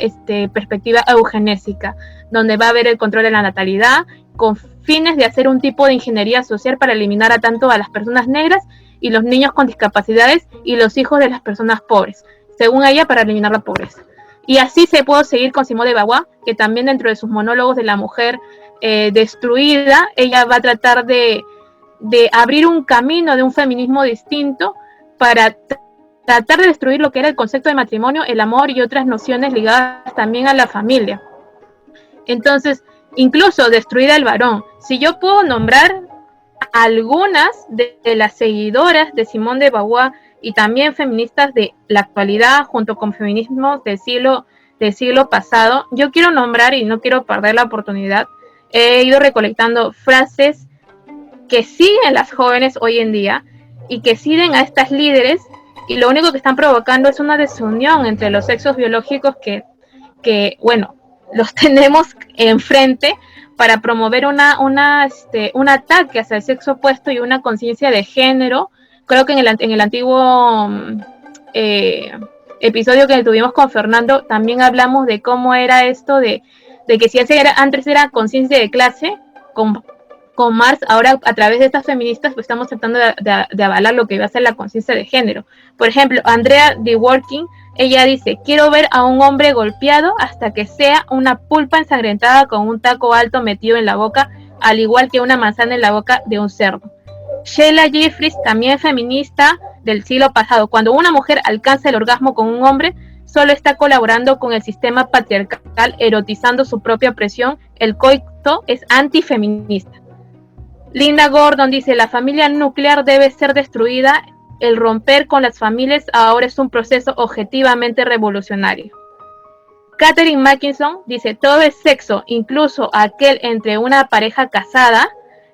perspectiva eugenésica, donde va a haber el control de la natalidad con fines de hacer un tipo de ingeniería social para eliminar a tanto a las personas negras y los niños con discapacidades y los hijos de las personas pobres, según ella, para eliminar la pobreza. Y así se puede seguir con Simone de Beauvoir, que también dentro de sus monólogos de la mujer destruida, ella va a tratar de abrir un camino de un feminismo distinto para tratar de destruir lo que era el concepto de matrimonio, el amor y otras nociones ligadas también a la familia. Entonces, incluso destruir al varón. Si yo puedo nombrar algunas de las seguidoras de Simone de Beauvoir y también feministas de la actualidad, junto con feminismos del siglo del siglo pasado, yo quiero nombrar, y no quiero perder la oportunidad, he ido recolectando frases que siguen las jóvenes hoy en día y que siguen a estas líderes, y lo único que están provocando es una desunión entre los sexos biológicos que bueno, los tenemos enfrente para promover un ataque hacia el sexo opuesto y una conciencia de género. Creo que en el antiguo episodio que tuvimos con Fernando también hablamos de cómo era esto de que si antes era conciencia de clase, con Marx, ahora a través de estas feministas pues estamos tratando de avalar lo que va a ser la conciencia de género. Por ejemplo, Andrea Dworkin, ella dice: quiero ver a un hombre golpeado hasta que sea una pulpa ensangrentada con un taco alto metido en la boca, al igual que una manzana en la boca de un cerdo. Sheila Jeffries, también feminista del siglo pasado: cuando una mujer alcanza el orgasmo con un hombre, solo está colaborando con el sistema patriarcal, erotizando su propia opresión. El coito es antifeminista. Linda Gordon dice: la familia nuclear debe ser destruida. El romper con las familias ahora es un proceso objetivamente revolucionario. Catherine Mackinson dice: todo el sexo, incluso aquel entre una pareja casada,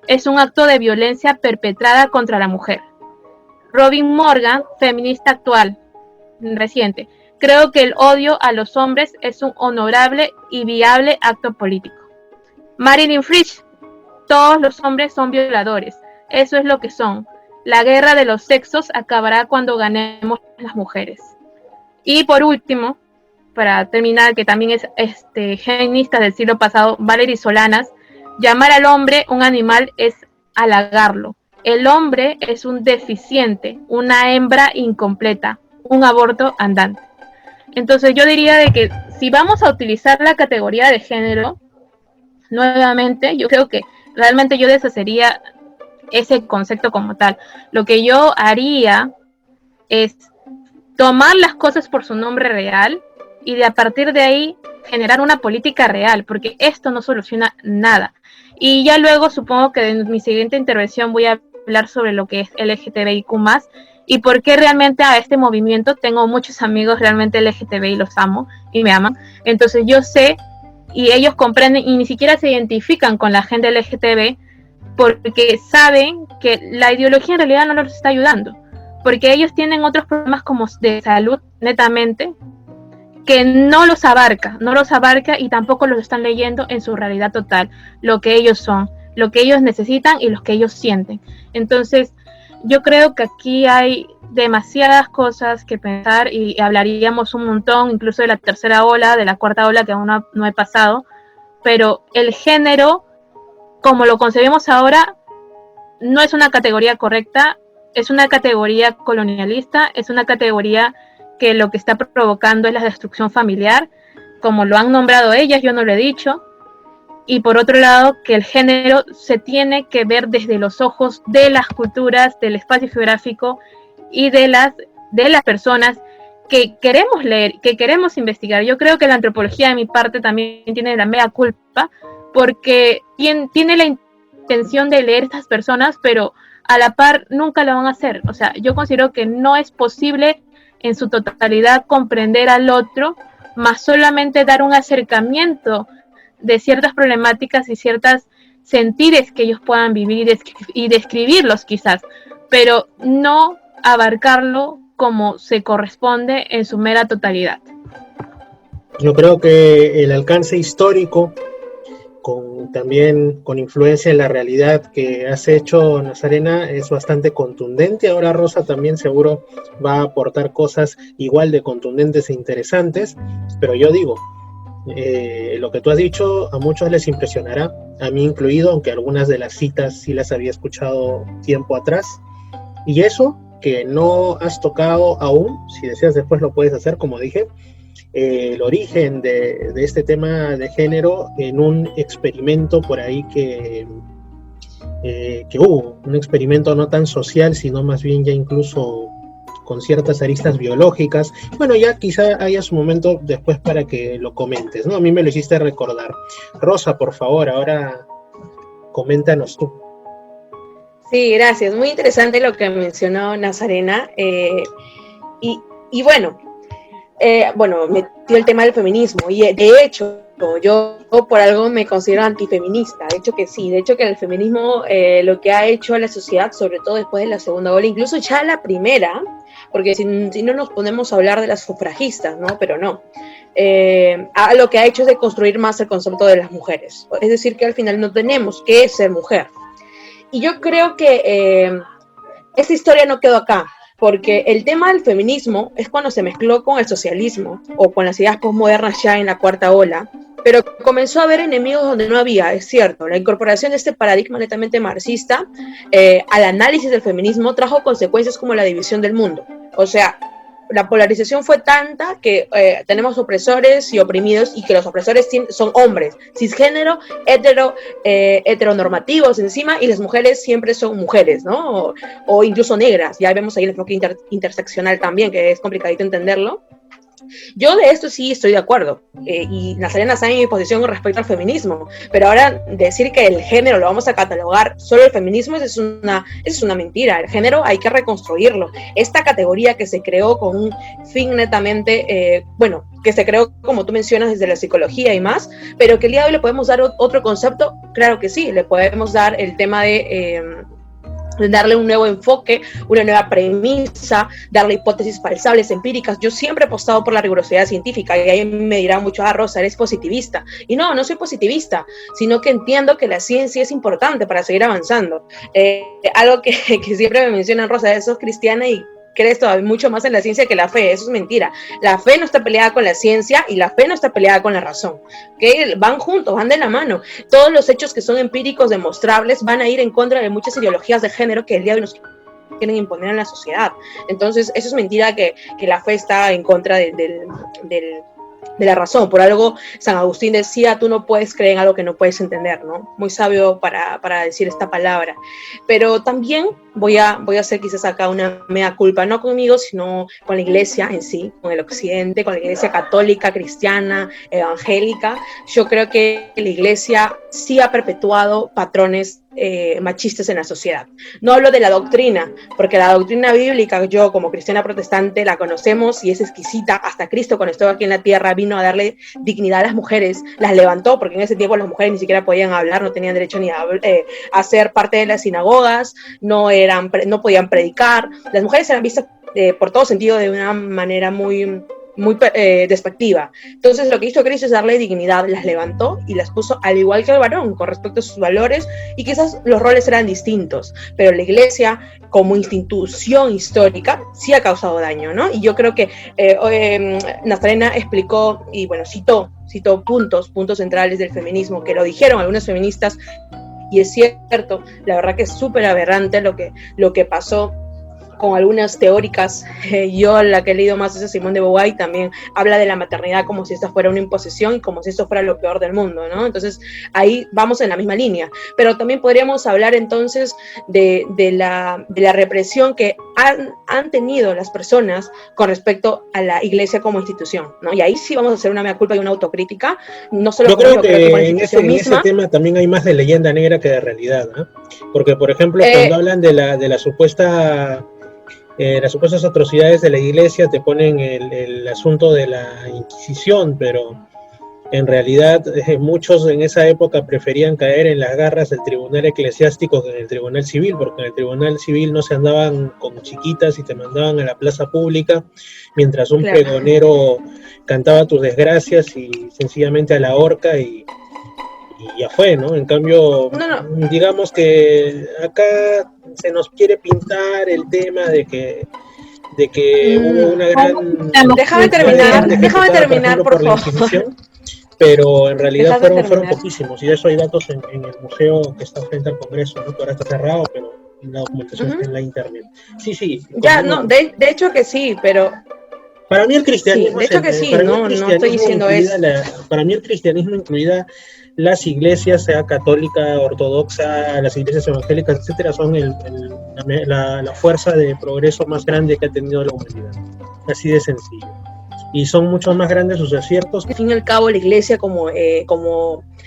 es un acto de violencia perpetrada contra la mujer. Robin Morgan, feminista actual, reciente: creo que el odio a los hombres es un honorable y viable acto político. Marilyn Fritsch: todos los hombres son violadores, eso es lo que son. La guerra de los sexos acabará cuando ganemos las mujeres. Y por último, para terminar, que también es feminista del siglo pasado, Valerie Solanas: llamar al hombre un animal es halagarlo. El hombre es un deficiente, una hembra incompleta, un aborto andante. Entonces yo diría de que si vamos a utilizar la categoría de género, nuevamente, yo creo que realmente yo deshacería ese concepto como tal. Lo que yo haría es tomar las cosas por su nombre real y a partir de ahí generar una política real, porque esto no soluciona nada. Y ya luego supongo que en mi siguiente intervención voy a hablar sobre lo que es LGTBIQ+, y por qué realmente a este movimiento tengo muchos amigos realmente LGTBI, los amo y me aman. Entonces yo sé y ellos comprenden y ni siquiera se identifican con la gente LGTB porque saben que la ideología en realidad no los está ayudando, porque ellos tienen otros problemas como de salud netamente que no los abarca y tampoco los están leyendo en su realidad total, lo que ellos son, lo que ellos necesitan y lo que ellos sienten. Entonces yo creo que aquí hay demasiadas cosas que pensar y hablaríamos un montón, incluso de la tercera ola, de la cuarta ola que aún no he pasado, pero el género, como lo concebimos ahora, no es una categoría correcta, es una categoría colonialista, es una categoría que lo que está provocando es la destrucción familiar, como lo han nombrado ellas, yo no lo he dicho. Y por otro lado, que el género se tiene que ver desde los ojos de las culturas, del espacio geográfico y de las personas que queremos leer, que queremos investigar. Yo creo que la antropología de mi parte también tiene la mea culpa, porque tiene la intención de leer estas personas, pero a la par nunca lo van a hacer. O sea, yo considero que no es posible en su totalidad comprender al otro, más solamente dar un acercamiento de ciertas problemáticas y ciertos sentires que ellos puedan vivir y describirlos quizás, pero no abarcarlo como se corresponde en su mera totalidad. Yo creo que el alcance histórico, también con influencia en la realidad que has hecho, Nazarena, es bastante contundente. Ahora Rosa también seguro va a aportar cosas igual de contundentes e interesantes, pero yo digo, lo que tú has dicho a muchos les impresionará, a mí incluido, aunque algunas de las citas sí las había escuchado tiempo atrás, y eso que no has tocado aún, si deseas después lo puedes hacer, como dije, el origen de este tema de género en un experimento por ahí que hubo, un experimento no tan social, sino más bien ya incluso con ciertas aristas biológicas. Bueno, ya quizá haya su momento después para que lo comentes, ¿no? A mí me lo hiciste recordar. Rosa, por favor, ahora coméntanos tú. Sí, gracias. Muy interesante lo que mencionó Nazarena. Y bueno, bueno, metió el tema del feminismo y de hecho yo por algo me considero antifeminista, de hecho que sí, de hecho que el feminismo lo que ha hecho a la sociedad, sobre todo después de la segunda ola, incluso ya la primera, porque si no nos ponemos a hablar de las sufragistas, ¿no? Pero no, lo que ha hecho es de construir más el concepto de las mujeres, es decir que al final no tenemos que ser mujer. Y yo creo que esta historia no quedó acá, porque el tema del feminismo es cuando se mezcló con el socialismo o con las ideas postmodernas ya en la cuarta ola, pero comenzó a haber enemigos donde no había, es cierto. La incorporación de este paradigma netamente marxista al análisis del feminismo trajo consecuencias como la división del mundo. O sea, la polarización fue tanta que tenemos opresores y oprimidos, y que los opresores son hombres, cisgénero, heteronormativos encima, y las mujeres siempre son mujeres, ¿no? O incluso negras. Ya vemos ahí el enfoque interseccional también, que es complicadito entenderlo. Yo de esto sí estoy de acuerdo, y Nazarena sabe mi posición con respecto al feminismo, pero ahora decir que el género lo vamos a catalogar solo el feminismo es una mentira. El género hay que reconstruirlo. Esta categoría que se creó con un fin netamente, que se creó, como tú mencionas, desde la psicología y más, pero que el día de hoy le podemos dar otro concepto, claro que sí, le podemos dar el tema de darle un nuevo enfoque, una nueva premisa, darle hipótesis falsables, empíricas. Yo siempre he apostado por la rigurosidad científica, y ahí me dirán mucho, Rosa, eres positivista. Y no soy positivista, sino que entiendo que la ciencia es importante para seguir avanzando. Algo que siempre me mencionan, Rosa, eso es cristiana y crees todavía mucho más en la ciencia que la fe. Eso es mentira. La fe no está peleada con la ciencia y la fe no está peleada con la razón, ¿okay? Van juntos, van de la mano. Todos los hechos que son empíricos, demostrables, van a ir en contra de muchas ideologías de género que el día de hoy nos quieren imponer en la sociedad. Entonces, eso es mentira, que la fe está en contra de la razón. Por algo San Agustín decía, tú no puedes creer en algo que no puedes entender, ¿no? Muy sabio para decir esta palabra. Pero también voy a hacer quizás acá una mea culpa, no conmigo, sino con la iglesia en sí, con el occidente, con la iglesia católica, cristiana, evangélica. Yo creo que la iglesia sí ha perpetuado patrones machistas en la sociedad. No hablo de la doctrina, porque la doctrina bíblica, yo como cristiana protestante la conocemos y es exquisita. Hasta Cristo, cuando estuvo aquí en la tierra, vino a darle dignidad a las mujeres, las levantó, porque en ese tiempo las mujeres ni siquiera podían hablar, no tenían derecho ni a ser parte de las sinagogas, no podían predicar. Las mujeres eran vistas por todo sentido de una manera muy despectiva. Entonces lo que hizo Cristo es darle dignidad, las levantó y las puso al igual que el varón con respecto a sus valores, y quizás los roles eran distintos, pero la iglesia como institución histórica sí ha causado daño, ¿no? Y yo creo que Nazarena explicó y citó puntos centrales del feminismo que lo dijeron algunas feministas, y es cierto. La verdad que es súper aberrante lo que pasó con algunas teóricas. Yo la que he leído más es a Simone de Beauvoir, también habla de la maternidad como si esta fuera una imposición y como si esto fuera lo peor del mundo, ¿no? Entonces ahí vamos en la misma línea, pero también podríamos hablar entonces de la represión que han tenido las personas con respecto a la iglesia como institución, ¿no? Y ahí sí vamos a hacer una mea culpa y una autocrítica, no solo yo creo que en ese tema también hay más de leyenda negra que de realidad, ¿eh? Porque por ejemplo cuando hablan de las supuestas atrocidades de la iglesia, te ponen el asunto de la Inquisición, pero en realidad muchos en esa época preferían caer en las garras del tribunal eclesiástico que en el tribunal civil, porque en el tribunal civil no se andaban con chiquitas y te mandaban a la plaza pública mientras un pregonero cantaba tus desgracias y sencillamente a la horca y ya fue, ¿no? En cambio, digamos que acá se nos quiere pintar el tema de que hubo una gran... Déjame terminar, por favor. Pero en realidad fueron poquísimos, y de eso hay datos en el museo que está frente al Congreso, ¿no? Que ahora está cerrado, pero la documentación está en la internet. Sí. Ya, de hecho que sí, pero... Para mí el cristianismo... Sí, de hecho que sí, no estoy diciendo eso. Para mí el cristianismo, incluida las iglesias, sea católica, ortodoxa, las iglesias evangélicas, etcétera, son la fuerza de progreso más grande que ha tenido la humanidad. Así de sencillo. y son mucho más grandes sus aciertos. Al fin y al cabo, la iglesia como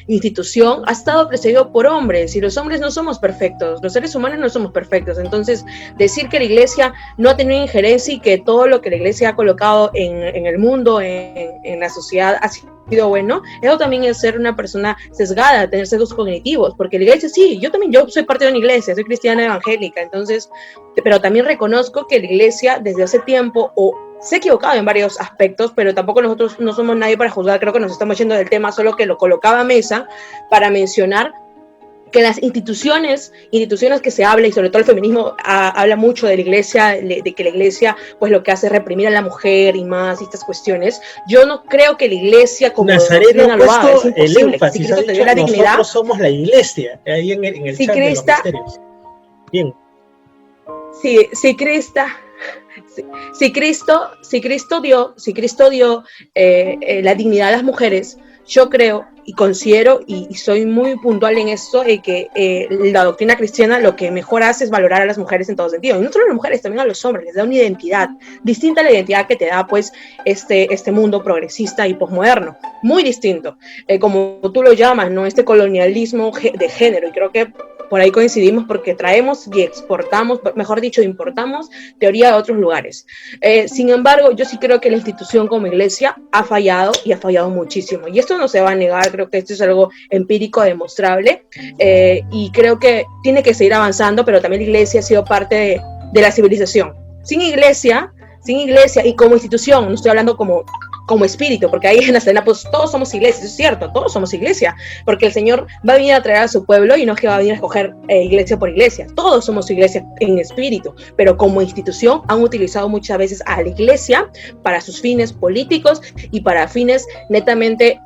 institución ha estado precedido por hombres, y los hombres no somos perfectos, los seres humanos no somos perfectos. Entonces, decir que la iglesia no ha tenido injerencia y que todo lo que la iglesia ha colocado en el mundo, en la sociedad, ha sido bueno, eso también es ser una persona sesgada, tener sesgos cognitivos, porque la iglesia sí, yo soy parte de una iglesia, soy cristiana evangélica, entonces, pero también reconozco que la iglesia desde hace tiempo, se ha equivocado en varios aspectos, pero tampoco nosotros no somos nadie para juzgar, creo que nos estamos yendo del tema, solo que lo colocaba a mesa para mencionar que las instituciones que se habla, y sobre todo el feminismo habla mucho de la iglesia, de que la iglesia pues lo que hace es reprimir a la mujer y más, y estas cuestiones. Yo no creo que la iglesia como Nazareno ha puesto el énfasis, si ha dicho, nosotros somos la iglesia, ahí en el chat de los misterios. Bien. Si Cristo dio la dignidad a las mujeres, yo creo y considero, y soy muy puntual en esto, que la doctrina cristiana lo que mejor hace es valorar a las mujeres en todo sentido, y no solo a las mujeres, también a los hombres, les da una identidad distinta a la identidad que te da pues este mundo progresista y posmoderno, muy distinto, como tú lo llamas, ¿no? Este colonialismo de género, y creo que por ahí coincidimos porque traemos y exportamos, mejor dicho, importamos teoría de otros lugares. Sin embargo, yo sí creo que la institución como iglesia ha fallado, y ha fallado muchísimo. Y esto no se va a negar, creo que esto es algo empírico, demostrable, y creo que tiene que seguir avanzando, pero también la iglesia ha sido parte de la civilización. Sin iglesia y como institución, no estoy hablando como espíritu, porque ahí en la escena pues todos somos iglesia, es cierto, todos somos iglesia, porque el Señor va a venir a traer a su pueblo, y no es que va a venir a escoger iglesia por iglesia, todos somos iglesia en espíritu, pero como institución han utilizado muchas veces a la iglesia para sus fines políticos y para fines netamente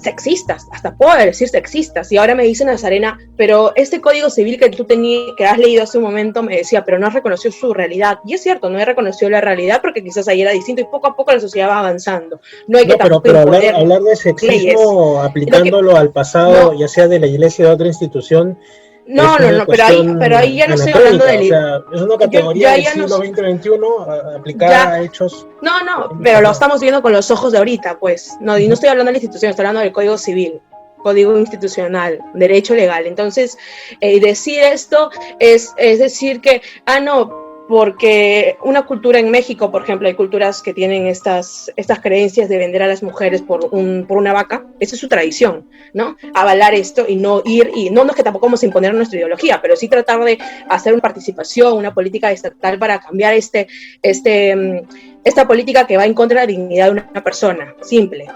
sexistas, hasta puedo decir sexistas. Y ahora me dice Nazarena, pero este código civil que has leído hace un momento, me decía, pero no has reconocido su realidad. Y es cierto, no he reconocido la realidad porque quizás ahí era distinto, y poco a poco la sociedad va avanzando. No hay que pero hablar de sexismo leyes, aplicándolo al pasado, ya sea de la iglesia o de otra institución. No, pero ahí ya no estoy hablando de... O sea, es una categoría del siglo XX-XXI aplicada a hechos... No, pero lo estamos viendo con los ojos de ahorita, pues. No, y no estoy hablando de la institución, estoy hablando del Código Civil, Código Institucional, Derecho Legal. Entonces, decir esto es decir que, porque una cultura en México, por ejemplo, hay culturas que tienen estas creencias de vender a las mujeres por una vaca. Esa es su tradición, ¿no? Avalar esto y no ir, y no es que tampoco vamos a imponer nuestra ideología, pero sí tratar de hacer una participación, una política estatal para cambiar esta política que va en contra de la dignidad de una persona, simple.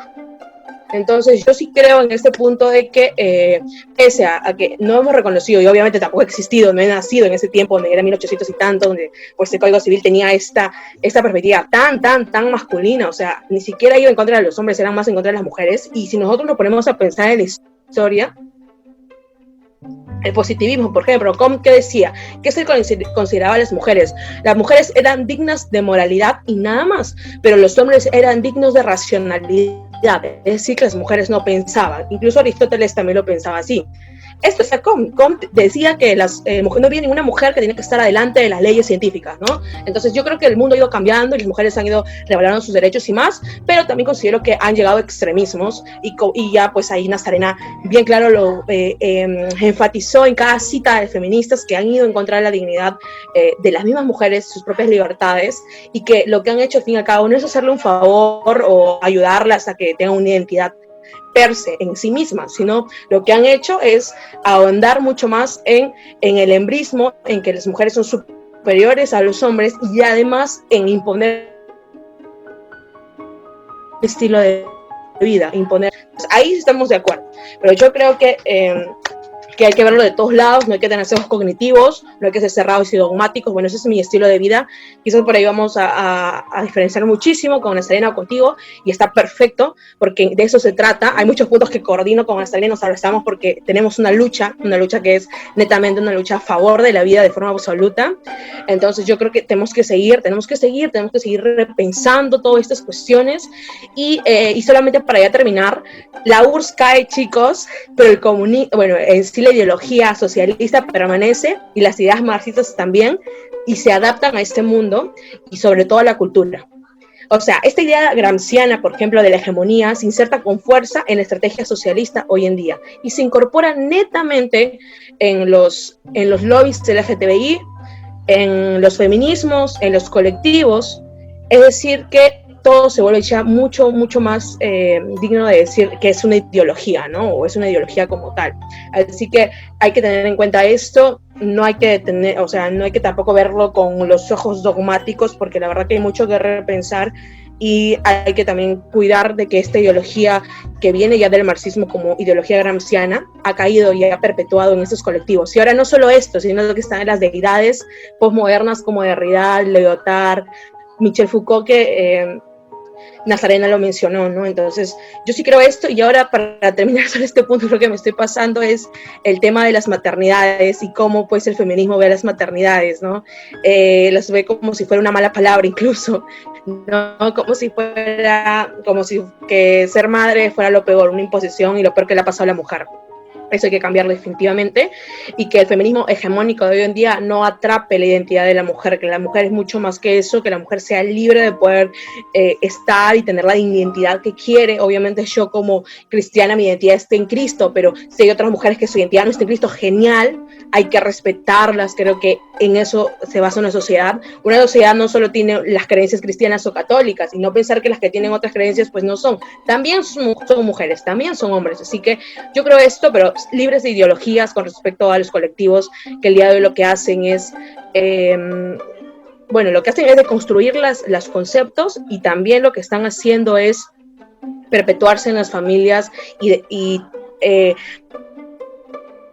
Entonces yo sí creo en este punto de que pese a que no hemos reconocido, y obviamente tampoco he existido, no he nacido en ese tiempo donde era 1800 y tanto, donde pues el Código Civil tenía esta perspectiva tan masculina, o sea, ni siquiera iba en contra de los hombres, eran más en contra de las mujeres. Y si nosotros nos ponemos a pensar en la historia, el positivismo, por ejemplo, ¿qué decía? ¿Qué se consideraba a las mujeres? Las mujeres eran dignas de moralidad y nada más, pero los hombres eran dignos de racionalidad, es decir, que las mujeres no pensaban. Incluso Aristóteles también lo pensaba así. Esto, o sea, Comte decía que no había ninguna mujer que tenía que estar adelante de las leyes científicas, ¿no? Entonces yo creo que el mundo ha ido cambiando y las mujeres han ido revalorando sus derechos y más, pero también considero que han llegado extremismos, y ya pues ahí Nazarena bien claro lo enfatizó en cada cita de feministas que han ido en contra de la dignidad de las mismas mujeres, sus propias libertades, y que lo que han hecho al fin y al cabo no es hacerle un favor o ayudarlas a que tengan una identidad per se en sí mismas, sino lo que han hecho es ahondar mucho más en el hembrismo, en que las mujeres son superiores a los hombres, y además en imponer estilo de vida, imponer. Ahí estamos de acuerdo, pero yo creo que hay que verlo de todos lados, no hay que tener sesgos cognitivos, no hay que ser cerrados y dogmáticos. Bueno, ese es mi estilo de vida, quizás por ahí vamos a diferenciar muchísimo con Nazarena o contigo, y está perfecto, porque de eso se trata. Hay muchos puntos que coordino con Nazarena, nos abrazamos porque tenemos una lucha que es netamente una lucha a favor de la vida de forma absoluta. Entonces yo creo que tenemos que seguir repensando todas estas cuestiones, y solamente para ya terminar, la URSS cae, chicos, pero el comunismo, bueno, en sí la ideología socialista permanece, y las ideas marxistas también, y se adaptan a este mundo y sobre todo a la cultura. O sea, esta idea gramsciana, por ejemplo, de la hegemonía, se inserta con fuerza en la estrategia socialista hoy en día y se incorpora netamente en los lobbies LGTBI, en los feminismos, en los colectivos. Es decir, que todo se vuelve ya mucho más digno de decir que es una ideología, ¿no? O es una ideología como tal. Así que hay que tener en cuenta esto, no hay que no hay que tampoco verlo con los ojos dogmáticos, porque la verdad que hay mucho que repensar y hay que también cuidar de que esta ideología que viene ya del marxismo como ideología gramsciana ha caído y ha perpetuado en estos colectivos. Y ahora no solo esto, sino lo que están en las deidades postmodernas como Derrida, Lyotard, Michel Foucault, que Nazarena lo mencionó, ¿no? Entonces, yo sí creo esto, y ahora para terminar sobre este punto, lo que me estoy pasando es el tema de las maternidades y cómo pues el feminismo ve a las maternidades, ¿no? Las ve como si fuera una mala palabra incluso, ¿no? Como si que ser madre fuera lo peor, una imposición y lo peor que le ha pasado a la mujer. Eso hay que cambiarlo definitivamente, y que el feminismo hegemónico de hoy en día no atrape la identidad de la mujer, que la mujer es mucho más que eso, que la mujer sea libre de poder estar y tener la identidad que quiere. Obviamente yo como cristiana mi identidad está en Cristo, pero si hay otras mujeres que su identidad no está en Cristo, genial, hay que respetarlas. Creo que en eso se basa una sociedad. Una sociedad no solo tiene las creencias cristianas o católicas, y no pensar que las que tienen otras creencias pues no son. También son mujeres, también son hombres. Así que yo creo esto, pero libres de ideologías con respecto a los colectivos que el día de hoy lo que hacen es lo que hacen es deconstruir los conceptos, y también lo que están haciendo es perpetuarse en las familias y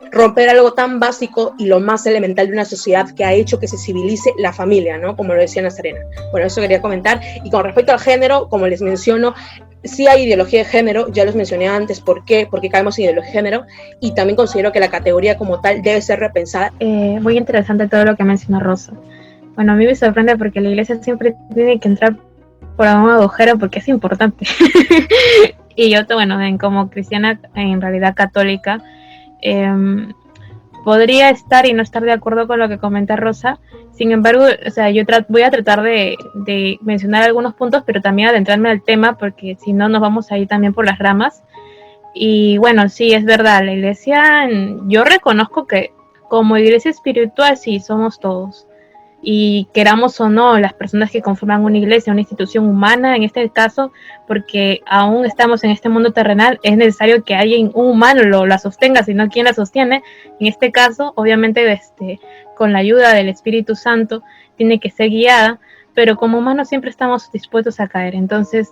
romper algo tan básico y lo más elemental de una sociedad que ha hecho que se civilice la familia, ¿no? Como lo decía Nazarena. Bueno, eso quería comentar. Y con respecto al género, como les menciono, sí hay ideología de género, ya los mencioné antes, ¿por qué? Porque caemos en ideología de género, y también considero que la categoría como tal debe ser repensada. Muy interesante todo lo que menciona Rosa. Bueno, a mí me sorprende porque la iglesia siempre tiene que entrar por algún agujero porque es importante. Y yo, como cristiana, en realidad católica, podría estar y no estar de acuerdo con lo que comenta Rosa. Sin embargo, yo voy a tratar de mencionar algunos puntos, pero también adentrarme al tema, porque si no nos vamos a ir también por las ramas. Y bueno, sí, es verdad, la iglesia, yo reconozco que como iglesia espiritual sí somos todos, y queramos o no, las personas que conforman una iglesia, una institución humana en este caso, porque aún estamos en este mundo terrenal, es necesario que alguien, un humano la sostenga, sino quien la sostiene. En este caso, obviamente, con la ayuda del Espíritu Santo, tiene que ser guiada, pero como humanos siempre estamos dispuestos a caer. Entonces,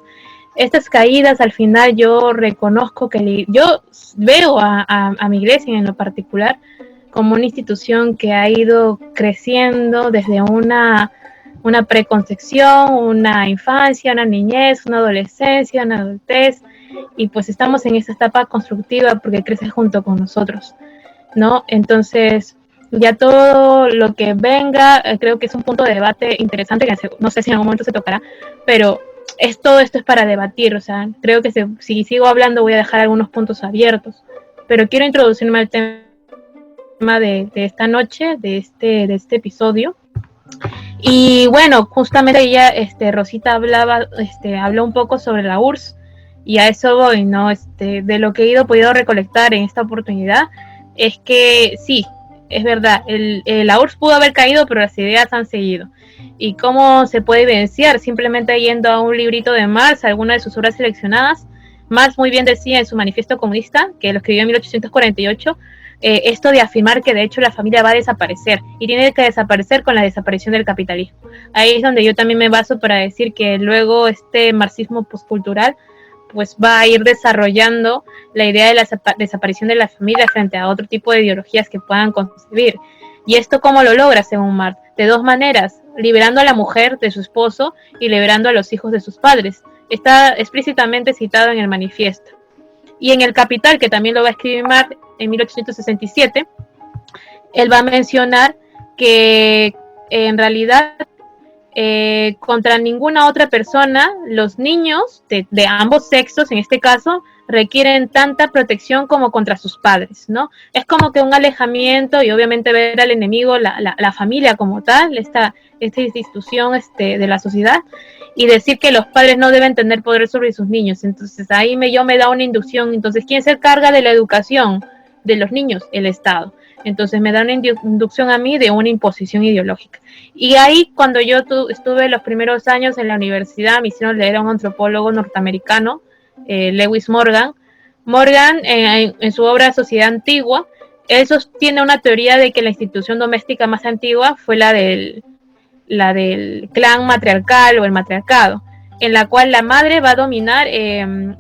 estas caídas, al final yo reconozco que yo veo a mi iglesia en lo particular como una institución que ha ido creciendo desde una preconcepción, una infancia, una niñez, una adolescencia, una adultez, y pues estamos en esa etapa constructiva porque crece junto con nosotros, ¿no? Entonces, ya todo lo que venga, creo que es un punto de debate interesante, que no sé si en algún momento se tocará, pero todo esto es para debatir. Creo que si sigo hablando voy a dejar algunos puntos abiertos, pero quiero introducirme al tema de esta noche, de este episodio. Y bueno, justamente ella, Rosita habló un poco sobre la URSS, y a eso voy, ¿no? De lo que he podido recolectar en esta oportunidad, es que sí, es verdad, la URSS pudo haber caído, pero las ideas han seguido. ¿Y cómo se puede evidenciar? Simplemente yendo a un librito de Marx, alguna de sus obras seleccionadas. Marx muy bien decía en su manifiesto comunista, que lo escribió en 1848, esto de afirmar que de hecho la familia va a desaparecer, y tiene que desaparecer con la desaparición del capitalismo. Ahí es donde yo también me baso para decir que luego este marxismo postcultural pues va a ir desarrollando la idea de la desaparición de la familia frente a otro tipo de ideologías que puedan concebir. ¿Y esto cómo lo logra, según Marx? De dos maneras: liberando a la mujer de su esposo y liberando a los hijos de sus padres. Está explícitamente citado en el manifiesto. Y en El Capital, que también lo va a escribir Marx en 1867, él va a mencionar que en realidad contra ninguna otra persona, los niños de ambos sexos, en este caso, requieren tanta protección como contra sus padres, ¿no? Es como que un alejamiento y obviamente ver al enemigo, la familia como tal, esta institución de la sociedad, y decir que los padres no deben tener poder sobre sus niños. Entonces ahí me da una inducción. Entonces, ¿quién se encarga de la educación de los niños? El Estado. Entonces me da una inducción a mí de una imposición ideológica. Y ahí, cuando yo estuve los primeros años en la universidad, me hicieron leer a un antropólogo norteamericano, Lewis Morgan. Morgan, en su obra Sociedad Antigua, él sostiene una teoría de que la institución doméstica más antigua fue la del clan matriarcal o el matriarcado, en la cual la madre va a dominar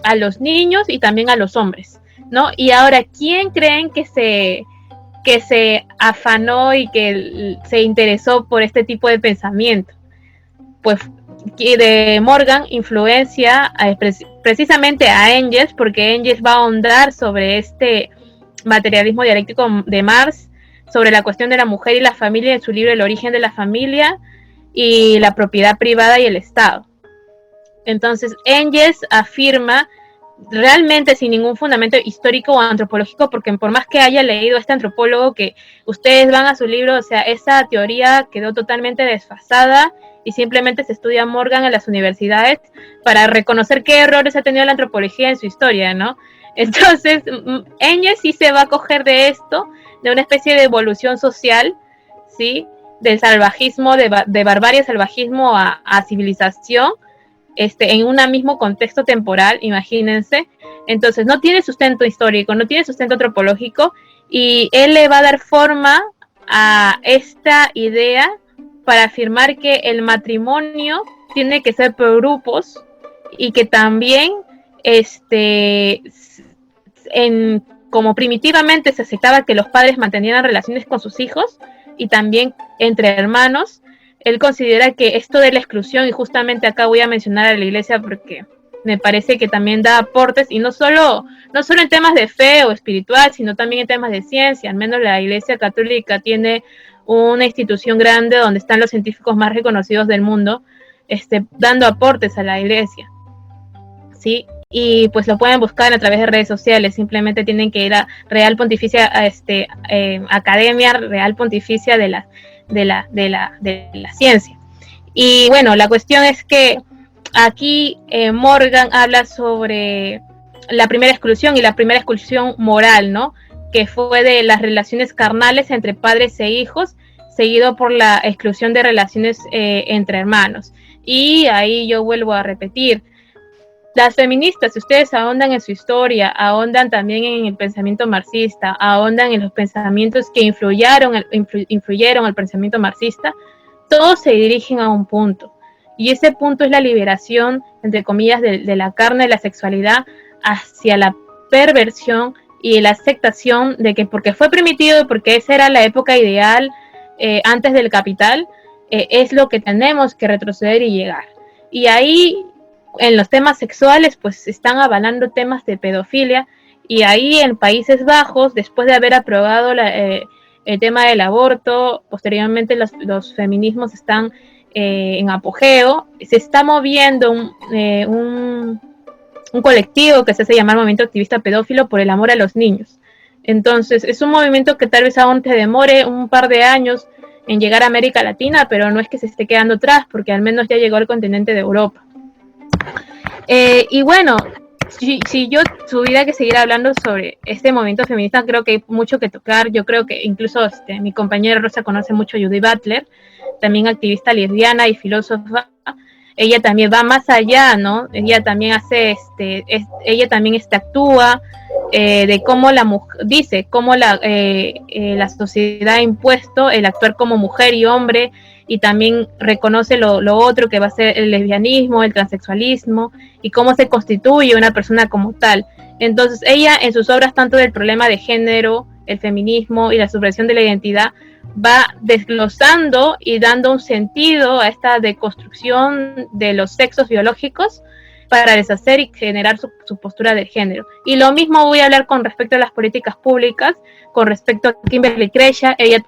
a los niños y también a los hombres, ¿no? Y ahora, ¿quién creen que se afanó y que se interesó por este tipo de pensamiento? Pues de Morgan influencia precisamente a Engels, porque Engels va a ahondar sobre este materialismo dialéctico de Marx, sobre la cuestión de la mujer y la familia en su libro El origen de la familia y la propiedad privada y el Estado. Entonces Engels afirma, realmente sin ningún fundamento histórico o antropológico, porque por más que haya leído este antropólogo, que ustedes van a su libro, o sea, esa teoría quedó totalmente desfasada y simplemente se estudia Morgan en las universidades para reconocer qué errores ha tenido la antropología en su historia, ¿no? Entonces, Engels sí se va a coger de esto, de una especie de evolución social, ¿sí? Del salvajismo, de barbarie, salvajismo a civilización, en un mismo contexto temporal, imagínense. Entonces no tiene sustento histórico, no tiene sustento antropológico, y él le va a dar forma a esta idea para afirmar que el matrimonio tiene que ser por grupos y que también como primitivamente se aceptaba que los padres mantenían relaciones con sus hijos y también entre hermanos. Él considera que esto de la exclusión, y justamente acá voy a mencionar a la iglesia porque me parece que también da aportes, y no solo en temas de fe o espiritual, sino también en temas de ciencia. Al menos la Iglesia Católica tiene una institución grande donde están los científicos más reconocidos del mundo, dando aportes a la iglesia, ¿sí? Y pues lo pueden buscar a través de redes sociales. Simplemente tienen que ir a Real Pontificia, Academia Real Pontificia de la Ciencia. Y bueno, la cuestión es que aquí Morgan habla sobre la primera exclusión, y la primera exclusión moral, ¿no? Que fue de las relaciones carnales entre padres e hijos, seguido por la exclusión de relaciones entre hermanos. Y ahí yo vuelvo a repetir, las feministas, si ustedes ahondan en su historia, ahondan también en el pensamiento marxista, ahondan en los pensamientos que influyeron el pensamiento marxista, todos se dirigen a un punto. Y ese punto es la liberación, entre comillas, de la carne, de la sexualidad, hacia la perversión y la aceptación de que porque fue primitivo y porque esa era la época ideal antes del capital, es lo que tenemos que retroceder y llegar. Y ahí, en los temas sexuales, pues están avalando temas de pedofilia, y ahí en Países Bajos, después de haber aprobado el tema del aborto, posteriormente los feminismos están en apogeo, se está moviendo un colectivo que se hace llamar Movimiento Activista Pedófilo por el Amor a los Niños. Entonces es un movimiento que tal vez aún te demore un par de años en llegar a América Latina, pero no es que se esté quedando atrás, porque al menos ya llegó al continente de Europa. Y bueno, si yo tuviera que seguir hablando sobre este movimiento feminista, creo que hay mucho que tocar. Yo creo que incluso mi compañera Rosa conoce mucho a Judith Butler, también activista lesbiana y filósofa. Ella también va más allá, ¿no? Ella también hace, ella también actúa de cómo la mujer, dice cómo la sociedad ha impuesto el actuar como mujer y hombre, y también reconoce lo otro que va a ser el lesbianismo, el transexualismo, y cómo se constituye una persona como tal. Entonces ella, en sus obras, tanto del problema de género, el feminismo y la supresión de la identidad, va desglosando y dando un sentido a esta deconstrucción de los sexos biológicos para deshacer y generar su postura de género. Y lo mismo voy a hablar con respecto a las políticas públicas, con respecto a Kimberly Crenshaw. Ella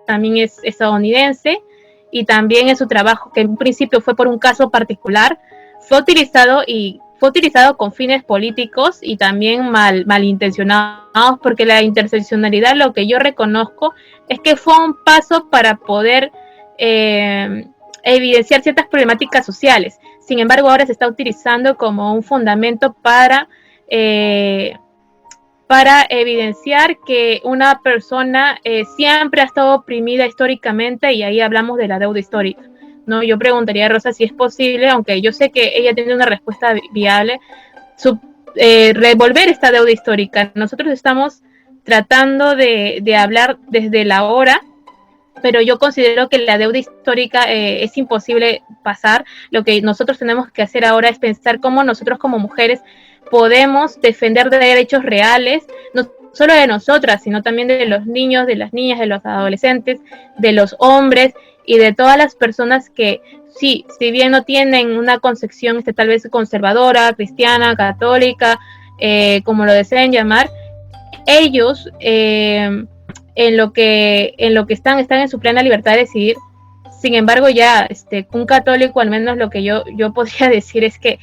también es estadounidense, y también en su trabajo, que en un principio fue por un caso particular, fue utilizado con fines políticos y también malintencionados, porque la interseccionalidad, lo que yo reconozco, es que fue un paso para poder evidenciar ciertas problemáticas sociales. Sin embargo, ahora se está utilizando como un fundamento para evidenciar que una persona siempre ha estado oprimida históricamente, y ahí hablamos de la deuda histórica, ¿no? Yo preguntaría a Rosa si es posible, aunque yo sé que ella tiene una respuesta viable, revolver esta deuda histórica. Nosotros estamos tratando de hablar desde la hora, pero yo considero que la deuda histórica es imposible pasar. Lo que nosotros tenemos que hacer ahora es pensar cómo nosotros como mujeres podemos defender derechos reales, no solo de nosotras, sino también de los niños, de las niñas, de los adolescentes, de los hombres y de todas las personas que, sí, si bien no tienen una concepción tal vez conservadora, cristiana, católica, como lo deseen llamar, ellos en lo que están en su plena libertad de decidir. Sin embargo, ya un católico, al menos lo que yo podría decir es que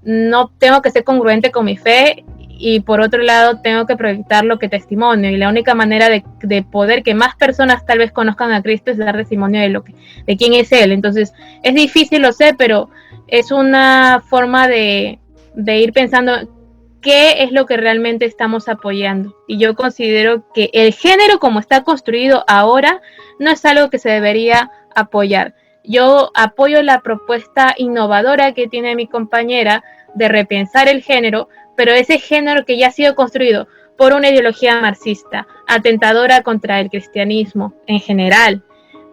no tengo que ser congruente con mi fe, y por otro lado tengo que proyectar lo que testimonio, y la única manera de poder que más personas tal vez conozcan a Cristo es dar testimonio de quién es Él. Entonces es difícil, lo sé, pero es una forma de ir pensando qué es lo que realmente estamos apoyando. Y yo considero que el género como está construido ahora no es algo que se debería apoyar. Yo apoyo la propuesta innovadora que tiene mi compañera de repensar el género, pero ese género que ya ha sido construido por una ideología marxista, atentadora contra el cristianismo en general,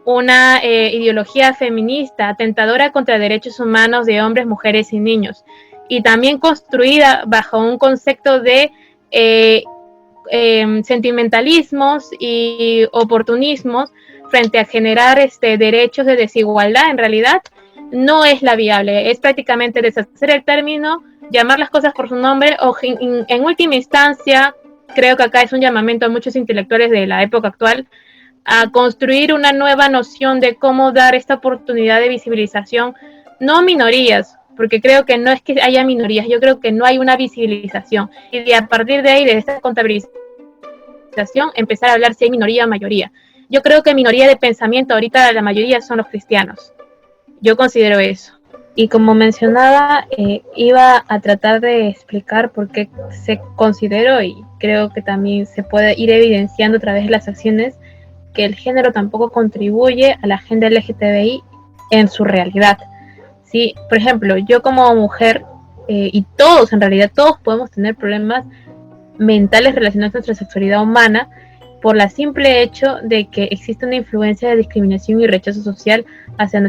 una ideología feminista, atentadora contra derechos humanos de hombres, mujeres y niños, y también construida bajo un concepto de sentimentalismos y oportunismos frente a generar derechos de desigualdad. En realidad no es la viable, es prácticamente deshacer el término, llamar las cosas por su nombre, o en última instancia, creo que acá es un llamamiento a muchos intelectuales de la época actual a construir una nueva noción de cómo dar esta oportunidad de visibilización, no minorías, porque creo que no es que haya minorías, yo creo que no hay una visibilización, y a partir de ahí, de esta contabilización, empezar a hablar si hay minoría o mayoría. Yo creo que minoría de pensamiento ahorita la mayoría son los cristianos. Yo considero eso. Y como mencionaba, iba a tratar de explicar por qué se consideró, y creo que también se puede ir evidenciando a través de las acciones, que el género tampoco contribuye a la agenda LGTBI en su realidad. ¿Sí? Por ejemplo, yo como mujer, y todos, en realidad todos podemos tener problemas mentales relacionados a nuestra sexualidad humana, por la simple hecho de que existe una influencia de discriminación y rechazo social hacia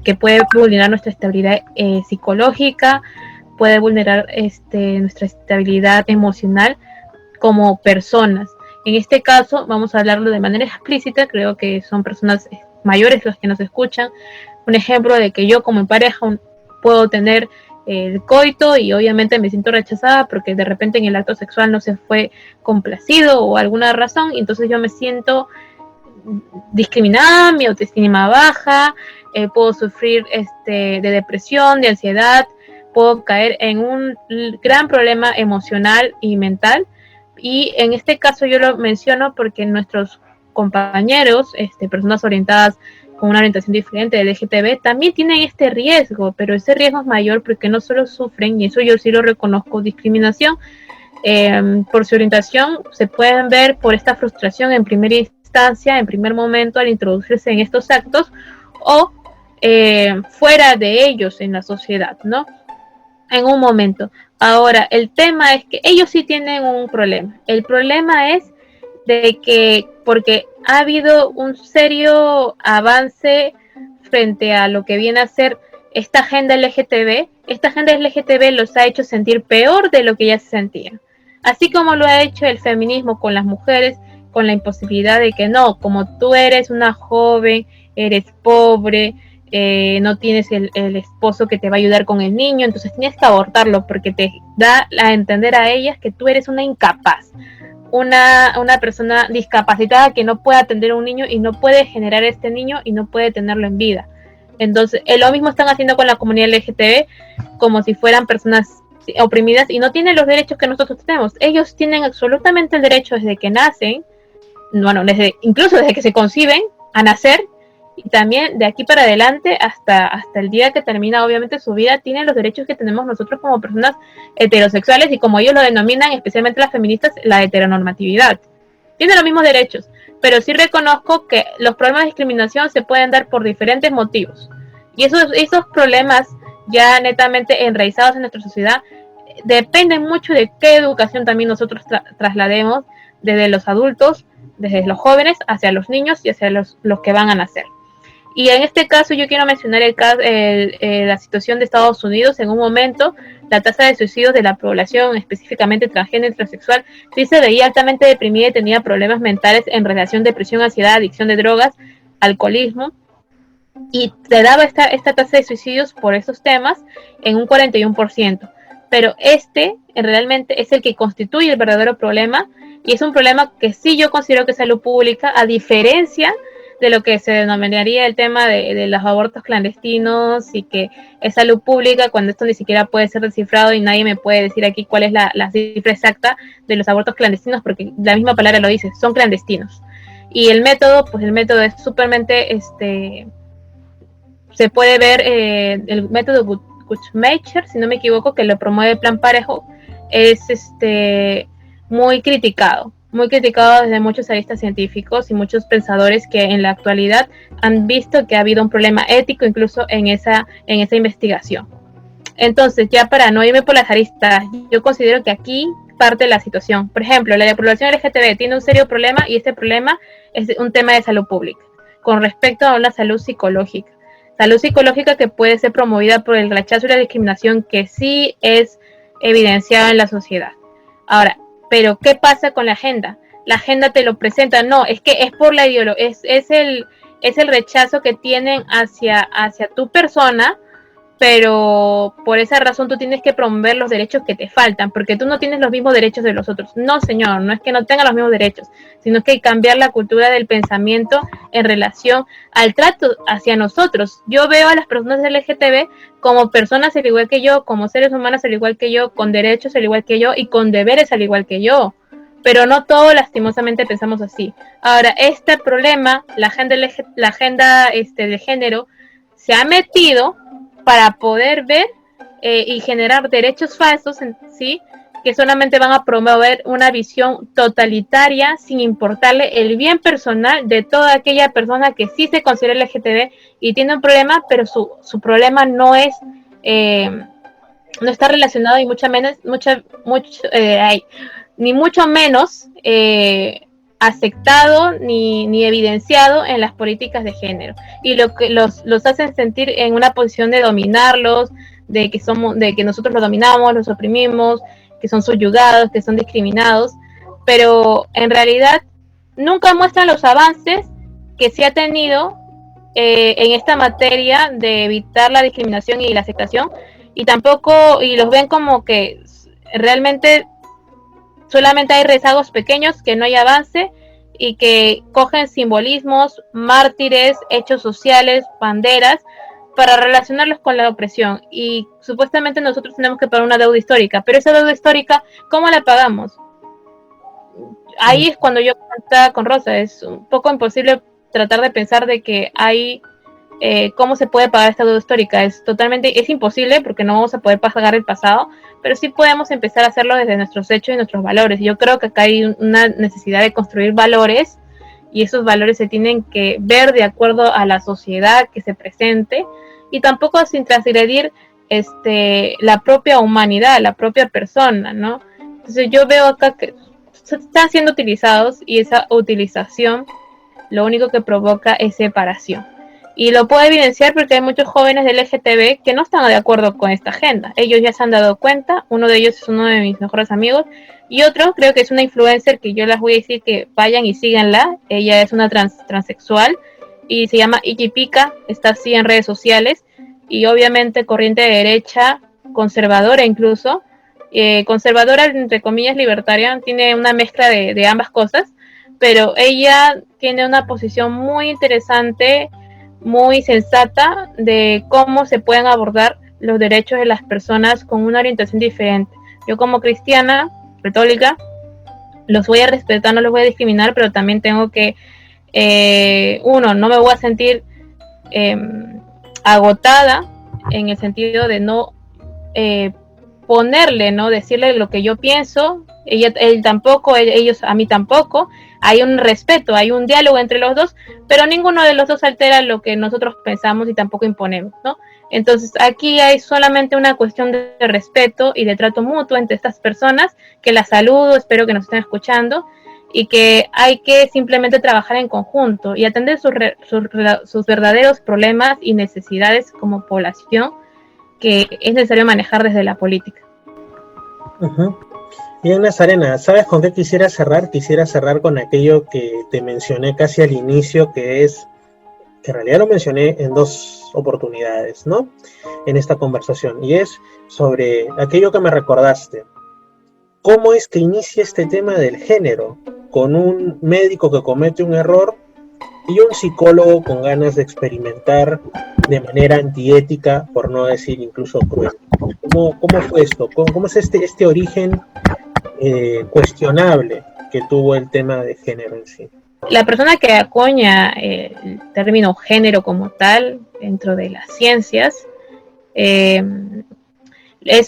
que puede vulnerar nuestra estabilidad psicológica, puede vulnerar nuestra estabilidad emocional como personas. En este caso, vamos a hablarlo de manera explícita, creo que son personas mayores los que nos escuchan. Un ejemplo de que yo como pareja puedo tener el coito y obviamente me siento rechazada porque de repente en el acto sexual no se fue complacido o alguna razón, y entonces yo me siento discriminada, mi autoestima baja, puedo sufrir de depresión, de ansiedad, puedo caer en un gran problema emocional y mental. Y en este caso yo lo menciono porque nuestros compañeros, personas orientadas con una orientación diferente de LGTB, también tienen este riesgo, pero ese riesgo es mayor porque no solo sufren, y eso yo sí lo reconozco, discriminación por su orientación, se pueden ver por esta frustración en primera instancia, en primer momento al introducirse en estos actos, o fuera de ellos en la sociedad, ¿no? En un momento. Ahora, el tema es que ellos sí tienen un problema. El problema es de que, porque ha habido un serio avance frente a lo que viene a ser esta agenda LGTB los ha hecho sentir peor de lo que ya se sentían. Así como lo ha hecho el feminismo con las mujeres, con la imposibilidad de que no, como tú eres una joven, eres pobre, no tienes el esposo que te va a ayudar con el niño, entonces tienes que abortarlo porque te da a entender a ellas que tú eres una incapaz, una persona discapacitada que no puede atender a un niño y no puede generar a este niño y no puede tenerlo en vida. Entonces, lo mismo están haciendo con la comunidad LGTB, como si fueran personas oprimidas y no tienen los derechos que nosotros tenemos. Ellos tienen absolutamente el derecho desde que nacen, bueno, incluso desde que se conciben a nacer, y también de aquí para adelante hasta el día que termina obviamente su vida, tienen los derechos que tenemos nosotros como personas heterosexuales y como ellos lo denominan, especialmente las feministas, la heteronormatividad. Tienen los mismos derechos, pero sí reconozco que los problemas de discriminación se pueden dar por diferentes motivos. Y esos problemas ya netamente enraizados en nuestra sociedad dependen mucho de qué educación también nosotros traslademos desde los adultos, desde los jóvenes, hacia los niños y hacia los que van a nacer. Y en este caso yo quiero mencionar la situación de Estados Unidos. En un momento, la tasa de suicidios de la población, específicamente transgénero y transexual, sí se veía altamente deprimida y tenía problemas mentales en relación a depresión, ansiedad, adicción de drogas, alcoholismo. Y se daba esta tasa de suicidios por esos temas en un 41%. Pero realmente es el que constituye el verdadero problema, y es un problema que sí yo considero que es salud pública, a diferencia de lo que se denominaría el tema de los abortos clandestinos, y que es salud pública cuando esto ni siquiera puede ser descifrado y nadie me puede decir aquí cuál es la cifra exacta de los abortos clandestinos, porque la misma palabra lo dice, son clandestinos. Y el método es supermente, se puede ver el método Guttmacher, si no me equivoco, que lo promueve Plan Parejo, es muy criticado desde muchos analistas científicos y muchos pensadores que en la actualidad han visto que ha habido un problema ético incluso en esa investigación. Entonces, ya para no irme por las aristas, yo considero que aquí parte la situación. Por ejemplo, la población LGTB tiene un serio problema, y este problema es un tema de salud pública con respecto a una salud psicológica que puede ser promovida por el rechazo y la discriminación que sí es evidenciado en la sociedad. Ahora, pero ¿qué pasa con la agenda? La agenda te lo presenta, no, es que es por la ideología, es el rechazo que tienen hacia tu persona, pero por esa razón tú tienes que promover los derechos que te faltan, porque tú no tienes los mismos derechos de los otros. No, señor, no es que no tenga los mismos derechos, sino que hay que cambiar la cultura del pensamiento en relación al trato hacia nosotros. Yo veo a las personas LGTB como personas al igual que yo, como seres humanos al igual que yo, con derechos al igual que yo y con deberes al igual que yo. Pero no todos lastimosamente pensamos así. Ahora, este problema, la agenda de género, se ha metido para poder ver y generar derechos falsos, ¿sí?, que solamente van a promover una visión totalitaria sin importarle el bien personal de toda aquella persona que sí se considera LGTB y tiene un problema, pero su problema no es no está relacionado y ni mucho menos aceptado ni evidenciado en las políticas de género, y lo que los hacen sentir en una posición de dominarlos, de que nosotros los dominamos, los oprimimos, que son subyugados, que son discriminados, pero en realidad nunca muestran los avances que se ha tenido en esta materia de evitar la discriminación y la aceptación, y los ven como que realmente solamente hay rezagos pequeños, que no hay avance, y que cogen simbolismos, mártires, hechos sociales, banderas, para relacionarlos con la opresión. Y supuestamente nosotros tenemos que pagar una deuda histórica, pero esa deuda histórica, ¿cómo la pagamos? Ahí es cuando yo contaba con Rosa, es un poco imposible tratar de pensar de que hay cómo se puede pagar esta deuda histórica. Es imposible, porque no vamos a poder pagar el pasado, pero sí podemos empezar a hacerlo desde nuestros hechos y nuestros valores. Yo creo que acá hay una necesidad de construir valores, y esos valores se tienen que ver de acuerdo a la sociedad que se presente, y tampoco sin transgredir la propia humanidad, la propia persona, ¿no? Entonces yo veo acá que están siendo utilizados, y esa utilización lo único que provoca es separación. Y lo puedo evidenciar porque hay muchos jóvenes del LGTB que no están de acuerdo con esta agenda. Ellos ya se han dado cuenta. Uno de ellos es uno de mis mejores amigos, y otro creo que es una influencer que yo les voy a decir que vayan y síganla. Ella es una transexual y se llama Iki Pika, está así en redes sociales, y obviamente corriente de derecha, conservadora incluso, conservadora, entre comillas, libertaria, tiene una mezcla de ambas cosas, pero ella tiene una posición muy interesante, muy sensata de cómo se pueden abordar los derechos de las personas con una orientación diferente. Yo como cristiana, católica, los voy a respetar, no los voy a discriminar, pero también tengo que, no me voy a sentir agotada en el sentido de no ponerle, no decirle lo que yo pienso, él tampoco, ellos a mí tampoco. Hay un respeto, hay un diálogo entre los dos, pero ninguno de los dos altera lo que nosotros pensamos y tampoco imponemos, ¿no? Entonces aquí hay solamente una cuestión de respeto y de trato mutuo entre estas personas, que las saludo, espero que nos estén escuchando, y que hay que simplemente trabajar en conjunto y atender sus verdaderos problemas y necesidades como población, que es necesario manejar desde la política. Uh-huh. Bien, Nazarena, ¿sabes con qué quisiera cerrar? Quisiera cerrar con aquello que te mencioné casi al inicio, que en realidad lo mencioné en 2 oportunidades, ¿no? En esta conversación, y es sobre aquello que me recordaste. ¿Cómo es que inicia este tema del género? Con un médico que comete un error y un psicólogo con ganas de experimentar de manera antiética, por no decir incluso cruel. ¿Cómo fue esto? ¿Cómo es este origen cuestionable que tuvo el tema de género en sí? La persona que acuña el término género como tal dentro de las ciencias es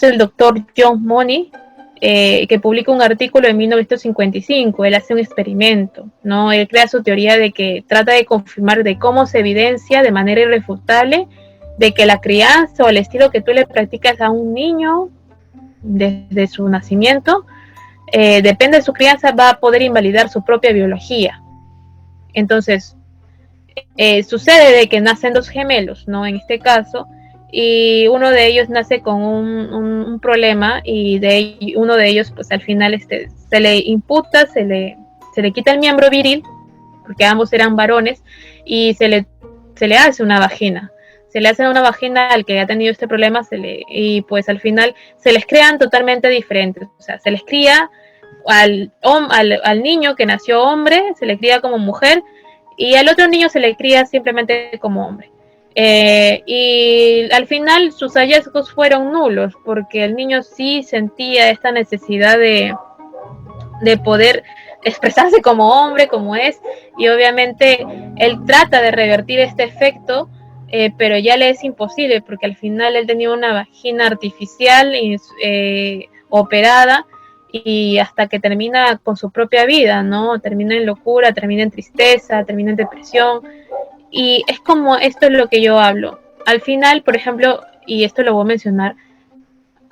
el doctor John Money, que publica un artículo en 1955. Él hace un experimento, ¿no? Él crea su teoría de que trata de confirmar de cómo se evidencia de manera irrefutable de que la crianza o el estilo que tú le practicas a un niño desde su nacimiento, depende de su crianza, va a poder invalidar su propia biología. Entonces, sucede de que nacen 2 gemelos, ¿no? En este caso, y uno de ellos nace con un problema, y uno de ellos, pues al final se le imputa, se le quita el miembro viril, porque ambos eran varones, y se le hace una vagina. Se le hace una vagina al que ha tenido este problema, y pues al final se les crean totalmente diferentes. O sea, se les cría al niño que nació hombre, se le cría como mujer, y al otro niño se le cría simplemente como hombre. Y al final sus hallazgos fueron nulos, porque el niño sí sentía esta necesidad de poder expresarse como hombre, como es, y obviamente él trata de revertir este efecto, pero ya le es imposible, porque al final él tenía una vagina artificial operada, y hasta que termina con su propia vida, ¿no? Termina en locura, termina en tristeza, termina en depresión. Y es como, esto es lo que yo hablo. Al final, por ejemplo, y esto lo voy a mencionar,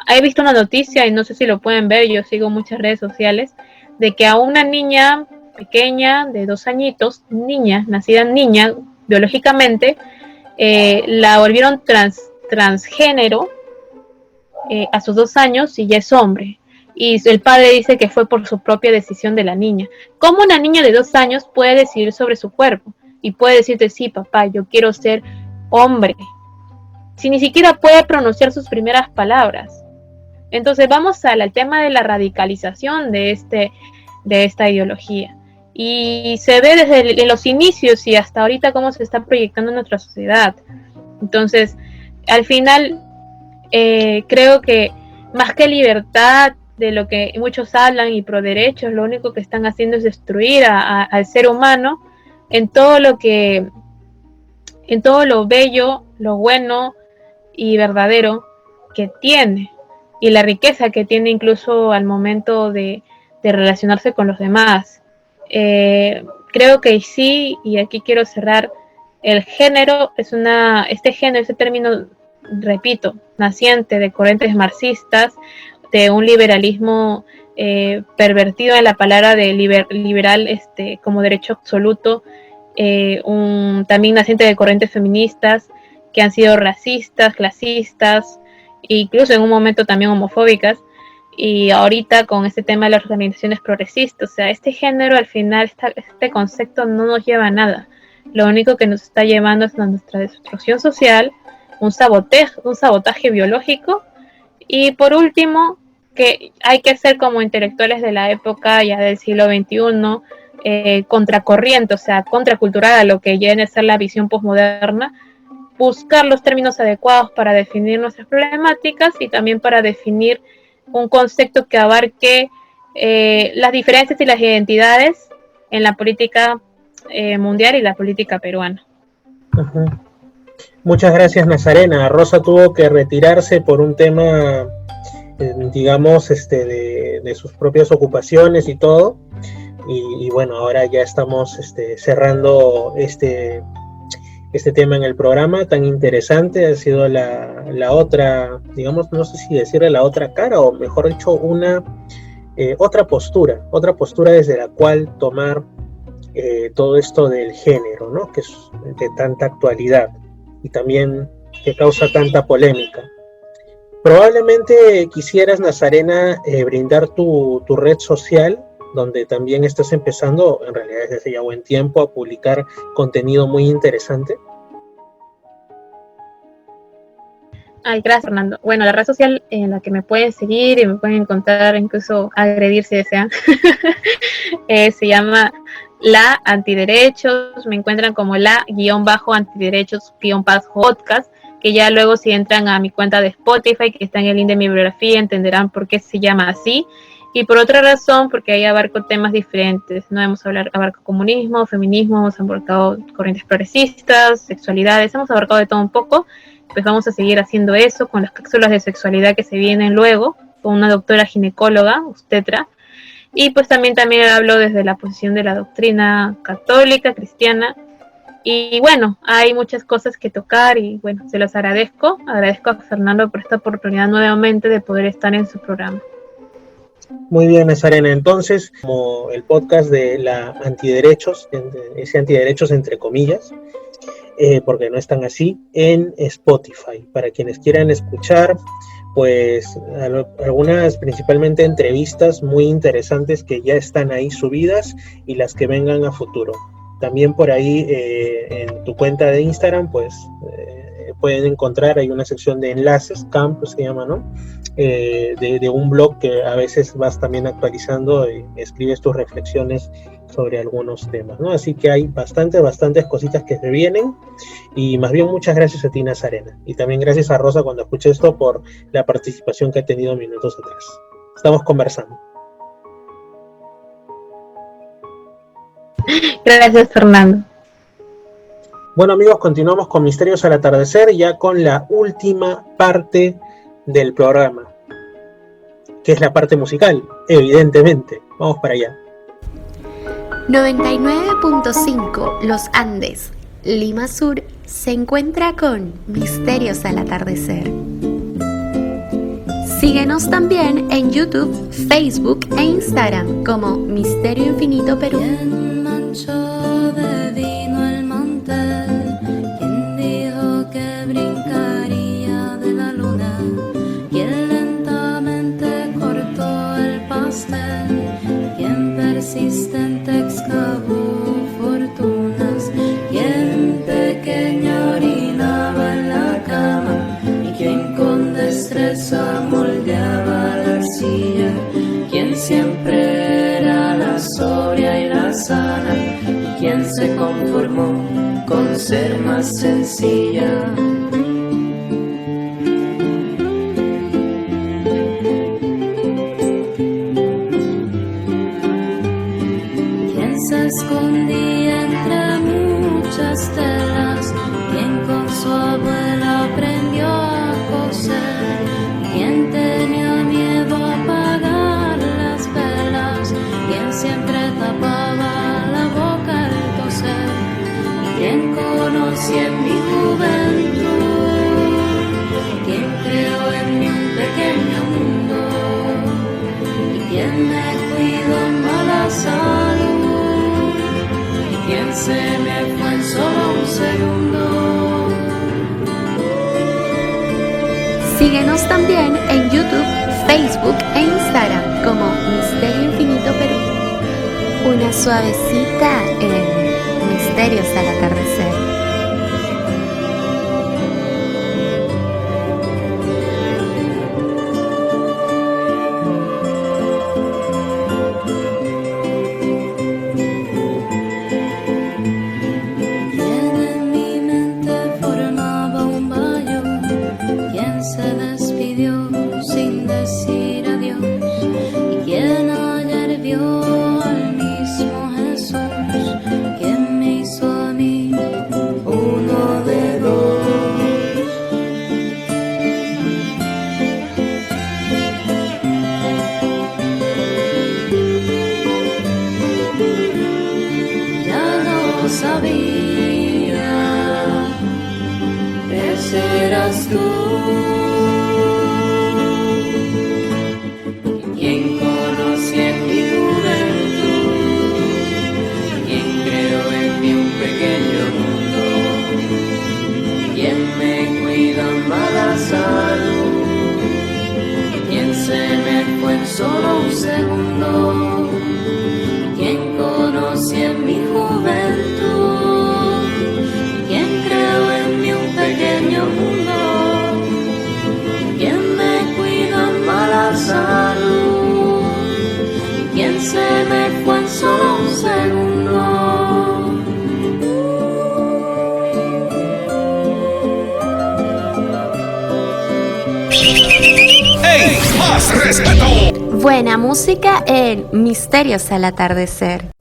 he visto una noticia, y no sé si lo pueden ver, yo sigo muchas redes sociales, de que a una niña pequeña de 2 añitos, nacida niña biológicamente, la volvieron transgénero a sus 2 años, y ya es hombre. Y el padre dice que fue por su propia decisión de la niña. ¿Cómo una niña de 2 años puede decidir sobre su cuerpo? Y puede decirte, sí, papá, yo quiero ser hombre, si ni siquiera puede pronunciar sus primeras palabras. Entonces vamos al tema de la radicalización de esta ideología. Y se ve desde los inicios y hasta ahorita cómo se está proyectando en nuestra sociedad. Entonces, al final, creo que más que libertad, de lo que muchos hablan, y pro derechos, lo único que están haciendo es destruir al ser humano en todo lo bello, lo bueno y verdadero que tiene, y la riqueza que tiene incluso al momento de relacionarse con los demás. Creo que sí, y aquí quiero cerrar, el género este término, repito, naciente de corrientes marxistas, de un liberalismo pervertido en la palabra de liberal como derecho absoluto, también naciente de corrientes feministas que han sido racistas, clasistas, e incluso en un momento también homofóbicas, y ahorita con este tema de las organizaciones progresistas. O sea, este género, al final, este concepto no nos lleva a nada. Lo único que nos está llevando es a nuestra destrucción social, un sabotaje biológico, y por último, que hay que ser como intelectuales de la época ya del siglo XXI, contracorriente, o sea, contracultural a lo que viene a ser la visión posmoderna, buscar los términos adecuados para definir nuestras problemáticas y también para definir un concepto que abarque las diferencias y las identidades en la política mundial y la política peruana. Uh-huh. Muchas gracias, Nazarena. Rosa tuvo que retirarse por un tema, digamos, de sus propias ocupaciones y todo. Y bueno, ahora ya estamos cerrando este tema en el programa tan interesante. Ha sido la otra, digamos, no sé si decirle la otra cara, o mejor dicho, otra postura desde la cual tomar todo esto del género, ¿no? Que es de tanta actualidad y también que causa tanta polémica. Probablemente quisieras, Nazarena, brindar tu red social, donde también estás empezando, en realidad desde hace ya buen tiempo, a publicar contenido muy interesante. Ay, gracias, Fernando. Bueno, la red social en la que me pueden seguir y me pueden encontrar, incluso agredir si desean, se llama La Antiderechos. Me encuentran como la_antiderechos_podcast, que ya luego si entran a mi cuenta de Spotify, que está en el link de mi biografía, entenderán por qué se llama así. Y por otra razón, porque ahí abarco temas diferentes, ¿no? Abarco comunismo, feminismo, hemos abarcado corrientes progresistas, sexualidades, hemos abarcado de todo un poco. Pues vamos a seguir haciendo eso con las cápsulas de sexualidad que se vienen luego, con una doctora ginecóloga, obstetra. Y pues también hablo desde la posición de la doctrina católica, cristiana. Y bueno, hay muchas cosas que tocar y bueno, se los agradezco. Agradezco a Fernando por esta oportunidad nuevamente de poder estar en su programa. Muy bien, Nazarena. Entonces, como el podcast de la antiderechos, ese antiderechos entre comillas, porque no están así, en Spotify, para quienes quieran escuchar, pues algunas principalmente entrevistas muy interesantes que ya están ahí subidas y las que vengan a futuro. También por ahí en tu cuenta de Instagram, pues pueden encontrar, hay una sección de enlaces, Camp se llama, ¿no? De un blog que a veces vas también actualizando y escribes tus reflexiones sobre algunos temas, ¿no? Así que hay bastantes cositas que se vienen, y más bien muchas gracias a ti, Nazarena, y también gracias a Rosa cuando escuché esto por la participación que ha tenido minutos atrás. Estamos conversando. Gracias, Fernando. Bueno, amigos, continuamos con Misterios al Atardecer, ya con la última parte del programa, que es la parte musical, evidentemente. Vamos para allá. 99.5 Los Andes, Lima Sur, se encuentra con Misterios al Atardecer. Síguenos también en YouTube, Facebook e Instagram como Misterio Infinito Perú. Persistente excavó fortunas, quien pequeña orinaba en la cama, y quien con destreza moldeaba la arcilla, quien siempre era la sobria y la sana, y quien se conformó con ser más sencilla. Se escondía entre muchas telas, quien con su abuela aprendió a coser, quien tenía miedo a apagar las velas, quien siempre tapaba la boca al toser, quien conocí en mi juventud, quien creó en mí un pequeño mundo, y quien me cuidó en mala salud, quien se me fue en solo un segundo. Síguenos también en YouTube, Facebook e Instagram como Misterio Infinito Perú. Una suavecita en Misterios al Atardecer. despidió sin decir adiós. Y quien ayer vio al mismo Jesús, quien me hizo a mí uno de dos. Sabía que serás tú quien conocí en mi juventud, quien creó en mí un pequeño mundo, quien me cuida en mala salud, quien se me fue en solo un segundo, quien conocí en mi juventud, quien creó en mí un pequeño mundo, quien me cuida en mala salud, quien se me fue en solo un segundo. Buena música en Misterios al Atardecer.